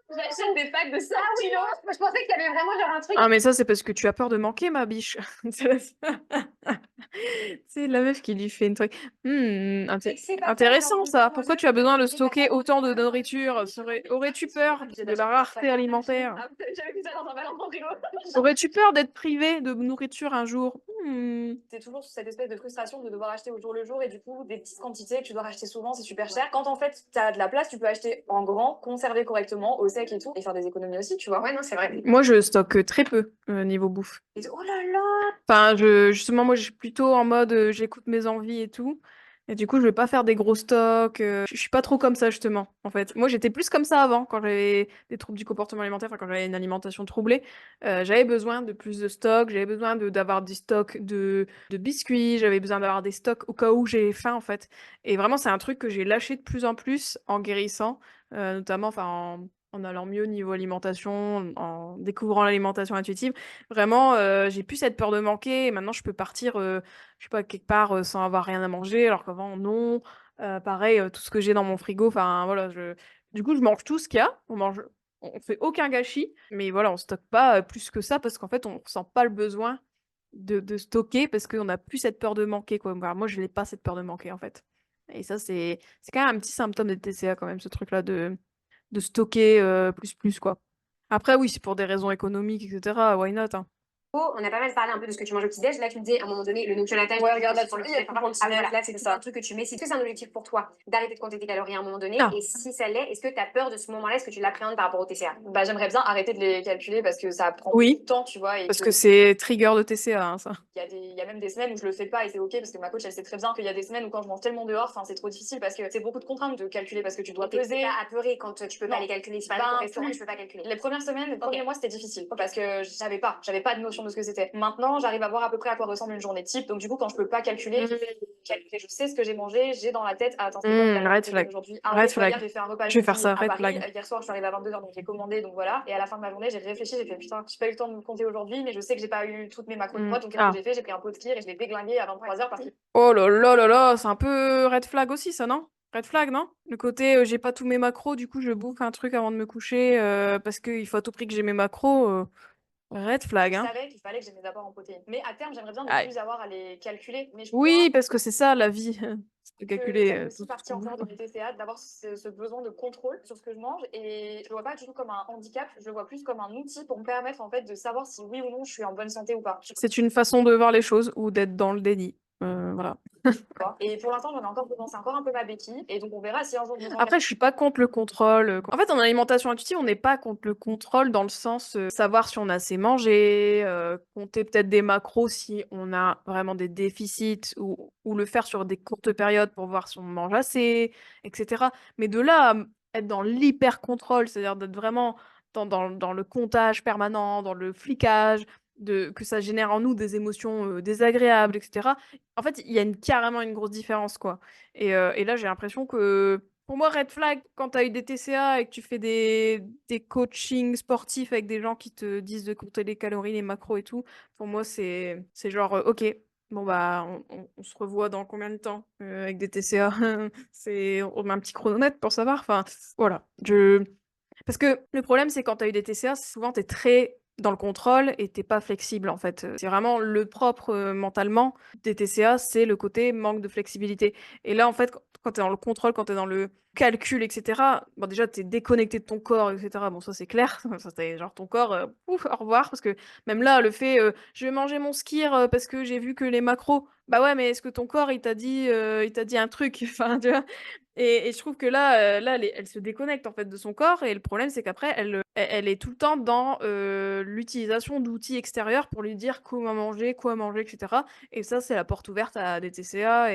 J'achète des packs de 5 kilos. Moi, je pensais qu'il y avait vraiment genre un truc. Ah mais ça, c'est parce que tu as peur de manquer, ma biche. C'est la meuf qui lui fait une truc. Intéressant ça. Pourquoi tu as besoin de stocker autant de nourriture? Aurais-tu peur de la rareté alimentaire? Ah, j'avais vu ça dans un ballon de frigo. Aurais-tu peur d'être privé de nourriture un jour? C'est toujours cette espèce de frustration de devoir acheter au jour le jour et du coup, des petites quantités que tu dois racheter souvent, c'est super cher. Quand en fait, tu as de la place, tu peux acheter en grand, conserver correctement, au sec et tout, et faire des économies aussi, tu vois. Ouais, non, c'est vrai. Moi, je stocke très peu niveau bouffe. Oh là là! Enfin, justement, moi, je suis plutôt en mode j'écoute mes envies et tout. Et du coup, je vais pas faire des gros stocks. Je suis pas trop comme ça, justement, en fait. Moi, j'étais plus comme ça avant, quand j'avais des troubles du comportement alimentaire, enfin, quand j'avais une alimentation troublée. J'avais besoin de plus de stocks, j'avais besoin d'avoir des stocks de biscuits, j'avais besoin d'avoir des stocks au cas où j'ai faim, en fait. Et vraiment, c'est un truc que j'ai lâché de plus en plus en guérissant, notamment, enfin, en allant mieux niveau alimentation, en découvrant l'alimentation intuitive. Vraiment, j'ai plus cette peur de manquer et maintenant je peux partir, je sais pas, quelque part, sans avoir rien à manger alors qu'avant non. Pareil, tout ce que j'ai dans mon frigo, enfin voilà, du coup, je mange tout ce qu'il y a. On fait aucun gâchis, mais voilà, on stocke pas, plus que ça parce qu'en fait, on ressent pas le besoin de stocker parce qu'on a plus cette peur de manquer, quoi. Enfin, moi, je n'ai pas cette peur de manquer, en fait. Et ça, c'est quand même un petit symptôme des TCA quand même, ce truc-là de stocker, plus, quoi. Après, oui, c'est pour des raisons économiques, etc. Why not, hein. On a pas mal parlé un peu de ce que tu manges au petit-déj. Là, tu me disais à un moment donné, le nutritionnatage. Ouais, regarde là, pour le il y a tout pour le Ah, voilà, petit-déj. là, c'est tout un truc que tu mets. Est-ce que c'est un objectif pour toi d'arrêter de compter tes calories à un moment donné? Ah. Et si ça l'est, est-ce que tu as peur de ce moment-là? Est-ce que tu l'appréhendes par rapport au TCA? Bah, j'aimerais bien arrêter de les calculer parce que ça prend Oui, beaucoup de temps, tu vois, et parce que c'est trigger de TCA, hein, ça. il y a même des semaines où je le fais pas et c'est ok parce que ma coach elle sait très bien qu'il y a des semaines où quand je mange tellement dehors, enfin c'est trop difficile parce que c'est beaucoup de contraintes de calculer parce que tu dois T'es peser. pas apeuré quand tu peux pas Non. les calculer. Si par Ben, exemple, au restaurant, tu peux pas calculer. Les premières semaines, les premiers Ok. mois c'était difficile parce que j'avais pas de notion de ce que c'était. Maintenant j'arrive à voir à peu près à quoi ressemble une journée type donc du coup quand je peux pas calculer, je sais ce que j'ai mangé, j'ai dans la tête, ah, attends, c'est quoi que Red j'ai flag. aujourd'hui. Red Tu vois, hier flag. j'ai fait un repas Je vais faire midi ça, à red Paris. flag. Hier soir je suis arrivée à 22h donc j'ai commandé donc voilà et à la fin de ma journée j'ai réfléchi, j'ai fait putain j'ai pas eu le temps de me compter aujourd'hui mais je sais que j'ai pas eu toutes mes macros de poids donc qu'est-ce que Ah. j'ai fait, j'ai pris un pot de clear et je l'ai déglingué à 23h parce que Oh là là là là, c'est un peu red flag aussi, ça, non? Red flag, non? Le côté, j'ai pas tous mes macros, du coup, je bouffe un truc avant de me coucher, parce qu'il faut à tout prix que j'ai mes macros, red flag, je hein. savais qu'il fallait que j'ai mes apports en protéines. Mais à terme, j'aimerais bien ne Aïe. plus avoir à les calculer. Mais je Oui, crois parce que c'est ça, la vie, c'est de que calculer, ça fait tout aussi ce partie qu'on encore de bouffe. mes TCA, d'avoir ce besoin de contrôle sur ce que je mange. Et je le vois pas du tout comme un handicap, je le vois plus comme un outil pour me permettre en fait de savoir si oui ou non je suis en bonne santé ou pas. C'est une façon de voir les choses ou d'être dans le déni, voilà. Et pour l'instant, j'en ai encore besoin, c'est encore un peu ma béquille. Et donc on verra si un jour je me sens Après, je suis pas contre le contrôle. En fait, en alimentation intuitive, on n'est pas contre le contrôle dans le sens savoir si on a assez mangé, compter peut-être des macros si on a vraiment des déficits ou le faire sur des courtes périodes pour voir si on mange assez, etc. Mais de là à être dans l'hyper contrôle, c'est-à-dire d'être vraiment dans le comptage permanent, dans le flicage, que ça génère en nous des émotions désagréables, etc. En fait, il y a carrément une grosse différence, quoi. Et là, j'ai l'impression que, pour moi, red flag, quand tu as eu des TCA et que tu fais des coachings sportifs avec des gens qui te disent de compter les calories, les macros et tout, pour moi, c'est genre, ok, bon, bah, on se revoit dans combien de temps avec des TCA? On met un petit chronomètre pour savoir. Enfin, voilà. Parce que le problème, c'est quand tu as eu des TCA, souvent tu es très dans le contrôle et t'es pas flexible en fait. C'est vraiment le propre mentalement des TCA, c'est le côté manque de flexibilité. Et là, en fait, quand tu es dans le contrôle, quand tu es dans le calcul, etc., bon, déjà, tu es déconnecté de ton corps, etc. Bon, ça, c'est clair. Ça, c'est genre ton corps, pouf, au revoir. Parce que même là, le fait, je vais manger mon skir parce que j'ai vu que les macros, bah ouais, mais est-ce que ton corps, il t'a dit un truc? Enfin, tu vois. Et je trouve que là, elle se déconnecte en fait de son corps et le problème c'est qu'après elle est tout le temps dans l'utilisation d'outils extérieurs pour lui dire comment manger, quoi manger, etc. Et ça c'est la porte ouverte à des TCA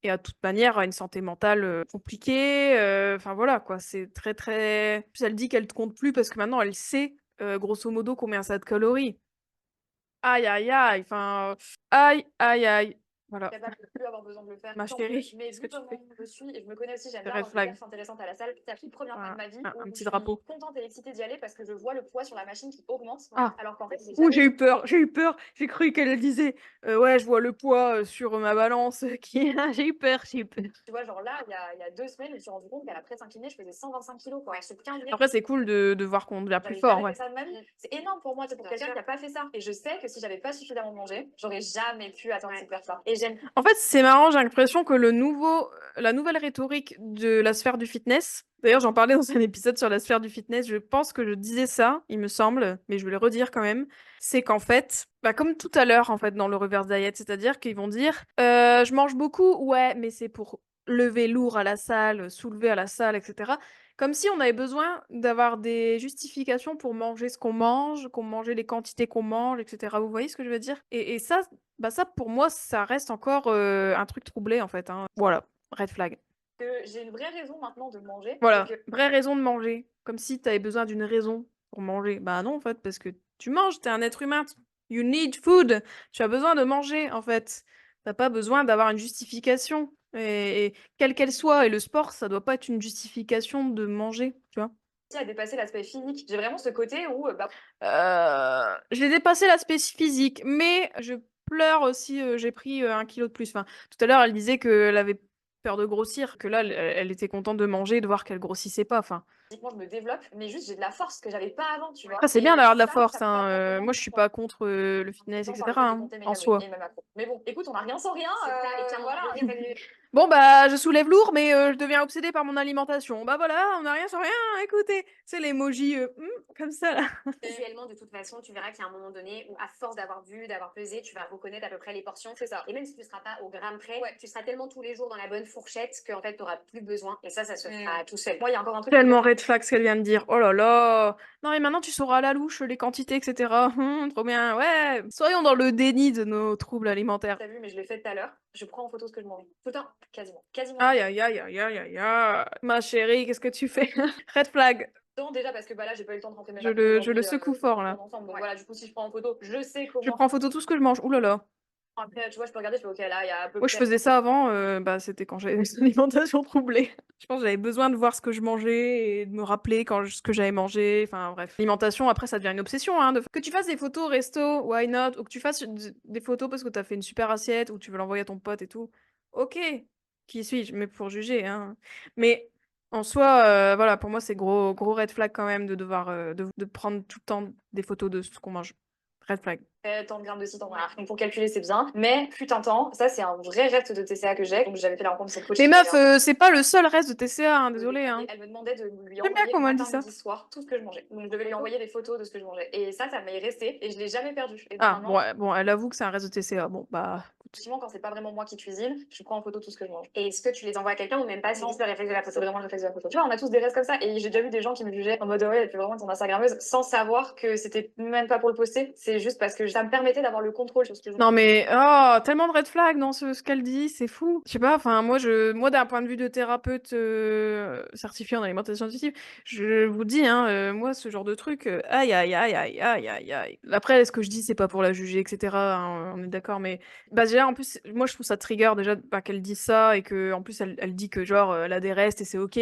et à toute manière à une santé mentale compliquée. Enfin voilà quoi, c'est très très. Puis elle dit qu'elle te compte plus parce que maintenant elle sait grosso modo combien ça a de calories. Aïe aïe aïe, enfin aïe aïe aïe. Voilà. capable de plus avoir besoin de le faire. Ma Tant chérie, mieux. Mais qu'est-ce vu que tu comment fais? je suis et je me connais aussi, j'aime C'est bien red avoir des flag. perfs intéressantes à la salle. C'est la toute première fois de ma vie Un où je petit suis drapeau. contente et excitée d'y aller parce que je vois le poids sur la machine qui augmente. Ah. Alors qu'en fait, c'est Ouh, jamais j'ai eu peur, j'ai eu peur. J'ai cru qu'elle disait ouais, je vois le poids sur ma balance qui. J'ai eu peur, j'ai eu peur. tu vois, genre là, il y a 2 semaines, je me suis rendu compte qu'à la presse inclinée, je faisais 125 kilos, quoi. Sur 15 Après, c'est cool de voir qu'on devient plus j'avais fort, jamais ouais. fait ça de ma vie. C'est énorme pour moi, c'est pour Bien quelqu'un sûr. qui a pas fait ça. Et je sais que si j'avais pas suffisamment mangé, j'aurais jamais pu atteindre cette perte-là. Et gêne. En fait, c'est marrant, j'ai l'impression que la nouvelle rhétorique de la sphère du fitness, d'ailleurs, j'en parlais dans un épisode sur la sphère du fitness, je pense que je disais ça, il me semble, mais je vais le redire quand même, c'est qu'en fait, bah, comme tout à l'heure, en fait, dans le reverse diet, c'est-à-dire qu'ils vont dire, je mange beaucoup, ouais, mais c'est pour lever lourd à la salle, soulever à la salle, etc. Comme si on avait besoin d'avoir des justifications pour manger ce qu'on mangeait les quantités qu'on mange, etc. Vous voyez ce que je veux dire? Et ça, bah ça, pour moi, ça reste encore un truc troublé, en fait, hein. Voilà, red flag. Que j'ai une vraie raison maintenant de manger. Voilà, Et que vraie raison de manger. Comme si tu avais besoin d'une raison pour manger. Bah non, en fait, parce que tu manges, t'es un être humain. You need food. Tu as besoin de manger, en fait. T'as pas besoin d'avoir une justification. Et quelle qu'elle soit. Et le sport, ça doit pas être une justification de manger, tu vois. à dépasser l'aspect physique. J'ai vraiment ce côté où bah, J'ai dépassé l'aspect physique, mais je pleure aussi, j'ai pris 1 kilo de plus. Enfin, tout à l'heure, elle disait qu'elle avait peur de grossir, que là, elle était contente de manger et de voir qu'elle grossissait pas. Enfin, physiquement je me développe, mais juste j'ai de la force que j'avais pas avant, tu vois. après, c'est Et bien d'avoir de la ça force, me hein. parle Moi, je suis pas contre le fitness, par le etc., fait de hein, compter mes en calories soi. et mes macros. Mais bon, écoute, on a rien sans rien. C'est ça, et tiens, Voilà. Bon, bah, je soulève lourd, mais je deviens obsédée par mon alimentation. Bah voilà, on a rien sans rien, écoutez. C'est l'emoji comme ça, là. Visuellement, de toute façon, tu verras qu'il y a un moment donné où, à force d'avoir vu, d'avoir pesé, tu vas reconnaître à peu près les portions. C'est ça. Et même si tu ne seras pas au gramme près, Ouais. tu seras tellement tous les jours dans la bonne fourchette qu'en fait, tu n'auras plus besoin. Et ça se fera tout seul. Moi, il y a encore un truc. Tellement red flag ce qu'elle vient de dire. Oh là là. Non, mais maintenant tu sauras à la louche les quantités, etc. Trop bien. Ouais. Soyons dans le déni de nos troubles alimentaires. T'as vu, mais je l'ai fait tout à l'heure. Je prends en photo ce que je mange. Tout le temps, quasiment. Quasiment. Aïe, aïe, aïe, aïe, aïe, aïe, aïe. Ma chérie, qu'est-ce que tu fais? Red flag. Non, déjà parce que bah là, j'ai pas eu le temps de rentrer mes Je macros le aujourd'hui, secoue fort, là. ensemble. Donc voilà, du coup, si je prends en photo, je sais Je comment. prends en photo tout ce que je mange. Ouh là là. Après, tu vois, je peux regarder, je fais ok, là, il y a à peu Moi, je près. faisais ça avant, bah, c'était quand j'avais une alimentation troublée. Je pense que j'avais besoin de voir ce que je mangeais et de me rappeler ce que j'avais mangé. Enfin, bref. L'alimentation, après, ça devient une obsession, hein. Que tu fasses des photos resto, why not? Ou que tu fasses des photos parce que t'as fait une super assiette ou que tu veux l'envoyer à ton pote et tout. Ok. Qui suis-je? Mais pour juger, hein. Mais en soi, voilà, pour moi, c'est gros red flag quand même de devoir de prendre tout le temps des photos de ce qu'on mange. Red flag. Tant de grammes de ci, tant de grammes. Donc pour calculer, c'est bien. Mais fut un temps, ça, c'est un vrai reste de TCA que j'ai. Donc j'avais fait la rencontre de cette coach. Mais meuf, c'est pas le seul reste de TCA, hein, désolé, hein. Elle me demandait de lui J'aime bien envoyer comment elle dit matin, ça. midi, soir, tout ce que je mangeais. Donc je devais lui envoyer des photos de ce que je mangeais. Et ça m'est resté et je l'ai jamais perdu. Et Ah, normalement, bon, elle avoue que c'est un reste de TCA. Bon, bah, effectivement, quand c'est pas vraiment moi qui cuisine, je prends en photo tout ce que je mange. Et est-ce que tu les envoies à quelqu'un ou même pas? C'est Non. juste le réflexe de la C'est photo. vraiment le réflexe de la photo. Tu vois, on a tous des restes comme ça. Et j'ai déjà vu des gens qui me jugeaient en mode ouais, tu es vraiment ton Instagrammeuse sans savoir que c'était même pas pour le poster. C'est juste parce que ça me permettait d'avoir le contrôle sur ce que je non, mais, oh, tellement de red flags dans ce qu'elle dit, c'est fou. Je sais pas, enfin, moi, d'un point de vue de thérapeute certifié en alimentation intuitive, je vous dis, hein, moi, ce genre de truc, aïe, aïe, aïe, aïe, aïe, aïe, aïe. Après, ce que je dis, c'est pas pour la juger, etc., hein, on est d'accord, mais, bah, déjà, en plus, moi, je trouve ça trigger, déjà, bah, qu'elle dise ça, et que, en plus, elle dit que, genre, elle a des restes et c'est ok,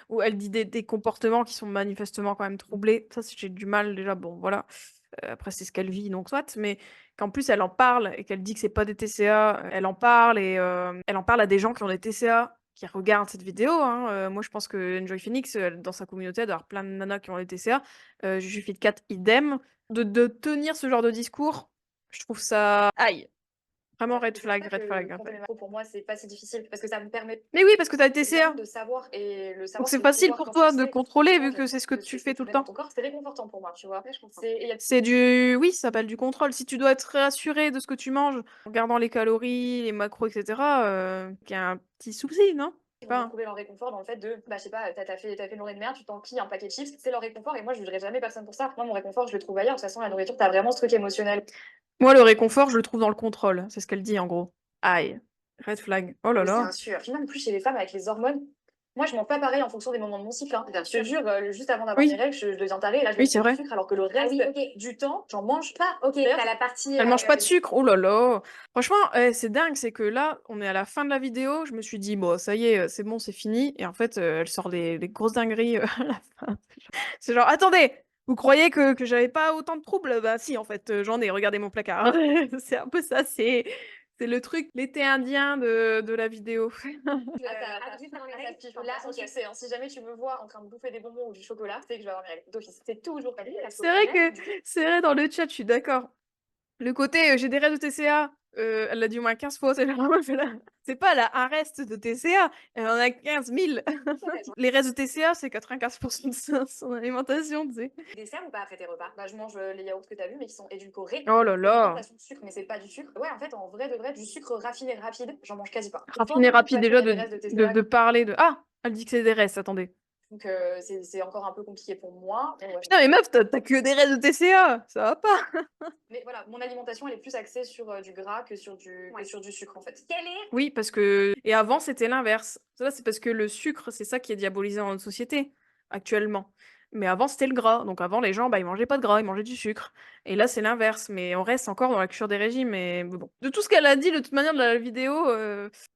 ou elle dit des comportements qui sont manifestement quand même troublés. Ça, j'ai du mal, déjà, bon, voilà. Après, c'est ce qu'elle vit, donc soit, mais qu'en plus elle en parle et qu'elle dit que c'est pas des TCA, elle en parle et elle en parle à des gens qui ont des TCA, qui regardent cette vidéo, hein. Moi, je pense que Enjoy Phoenix, dans sa communauté, elle doit avoir plein de nanas qui ont des TCA. Juju Fit 4, idem. De tenir ce genre de discours, je trouve ça aïe. Vraiment red flag, red flag. Compter mes macros, pour moi, c'est pas si difficile parce que ça me permet Mais oui, parce que t'as des TCA. de savoir et le Donc savoir. c'est facile pour toi de contrôler vu que c'est ce que tu fais tout le temps. Ton corps, c'est réconfortant pour moi, tu vois. C'est oui, ça s'appelle du contrôle. Si tu dois être rassuré de ce que tu manges, en regardant les calories, les macros, etc., qu'il y a un petit souci, non? Ils vont trouver leur réconfort dans le fait de, bah, je sais pas, t'as fait une journée de merde, tu t'enquilles un paquet de chips, c'est leur réconfort et moi je jugerai jamais personne pour ça. Moi, mon réconfort, je le trouve ailleurs. De toute façon, la nourriture, t'as vraiment ce truc émotionnel. Moi, le réconfort, je le trouve dans le contrôle. C'est ce qu'elle dit, en gros. Aïe. Red flag. Oh là là. Bien sûr. Puis même plus chez les femmes avec les hormones. Moi, je mange pas pareil en fonction des moments de mon cycle, hein. Bien Je te sûr. jure, juste avant d'avoir Oui. mes règles, je deviens tarée et là, je Oui, mange c'est du vrai. sucre alors que le reste Ah oui, ok. du temps, j'en mange pas. Ok, D'ailleurs, t'as la partie. Elle mange pas de sucre. Oh là là. Franchement, c'est dingue. C'est que là, on est à la fin de la vidéo. Je me suis dit, bon, ça y est, c'est bon, c'est fini. Et en fait, elle sort des grosses dingueries à la fin. C'est genre, attendez, vous croyez que j'avais pas autant de troubles? Bah si, en fait, j'en ai. Regardez mon placard. C'est un peu ça. C'est le truc, l'été indien de la vidéo. Là, tu sais, hein, si jamais tu me vois en train de bouffer des bonbons ou du chocolat, c'est que je vais avoir mes règles d'office. C'est toujours comme ça. C'est vrai dans le chat, je suis d'accord. Le côté, j'ai des rêves de TCA, Elle l'a dit au moins 15 fois, c'est la meuf, elle a c'est pas elle a un reste de TCA, elle en a 15 000. Peut-être. Les restes de TCA, c'est 95 de son alimentation, tu sais? Dessert ou pas après tes repas? Bah, je mange les yaourts que tu as vus, mais qui sont édulcorés. Oh là C'est une là! tentation de sucre, mais c'est pas du sucre. Ouais, en fait, en vrai de vrai, du sucre raffiné rapide, j'en mange quasi pas. Je pense Raffiné que de toute rapide façon, il déjà y a des de restes de de TCA, de parler de ah! Elle dit que c'est des restes, attendez. donc c'est encore un peu compliqué pour moi. Bon, ouais. Putain mais meuf, tu as que des restes de TCA, ça va pas! Mais voilà, mon alimentation, elle est plus axée sur du gras que sur Ouais. du sucre, en fait. Quel est Oui, parce que et avant, c'était l'inverse. Ça, c'est parce que le sucre, c'est ça qui est diabolisé dans notre société, actuellement. Mais avant, c'était le gras. Donc avant, les gens, bah, ils mangeaient pas de gras, ils mangeaient du sucre. Et là, c'est l'inverse. Mais on reste encore dans la cure des régimes. Mais bon. De tout ce qu'elle a dit, de toute manière, de la vidéo,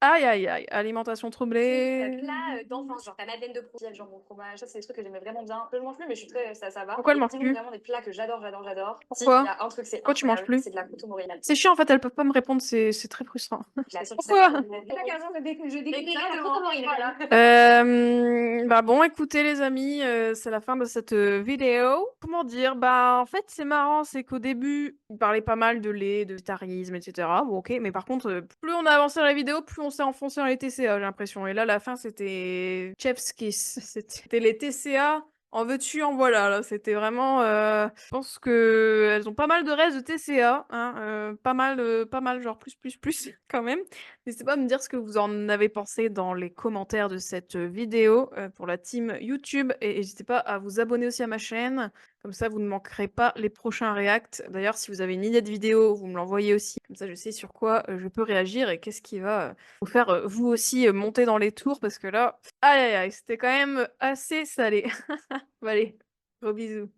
aïe, aïe, aïe. Alimentation troublée. plat d'enfance, genre ta madeleine de Proust? Genre mon fromage, ça, c'est des trucs que j'aimais vraiment bien. Que je mange plus, mais je suis très, ça va. Pourquoi elle Et mange sinon, plus? vraiment des plats que j'adore. Si, il Pourquoi? y a un truc, c'est Pourquoi tu manges incroyable, plus? c'est de la coutomori. C'est chiant, en fait, elles peuvent pas me répondre, c'est très frustrant. La sauce Pourquoi? Là qu'un jour je découvrirai la Exactement, coutomori. voilà. Bah bon, écoutez les amis, c'est la fin de cette vidéo. Comment dire? Bah en fait, c'est marrant, c'est qu'au début, il parlait pas mal de lait, de végétarisme, etc. Bon, ok, mais par contre, plus on a avancé dans la vidéo, plus on s'est enfoncé dans les TCA, j'ai l'impression. Et là, la fin, c'était chef's kiss. C'était les TCA. En veux-tu, en voilà, là, c'était vraiment. Je pense que elles ont pas mal de restes de TCA, hein, pas mal, genre plus, quand même. N'hésitez pas à me dire ce que vous en avez pensé dans les commentaires de cette vidéo pour la team YouTube et n'hésitez pas à vous abonner aussi à ma chaîne, comme ça vous ne manquerez pas les prochains reacts. D'ailleurs, si vous avez une idée de vidéo, vous me l'envoyez aussi, comme ça je sais sur quoi je peux réagir et qu'est-ce qui va vous faire vous aussi monter dans les tours parce que là, aïe aïe aïe, c'était quand même assez salé. Bon, allez, gros bisous.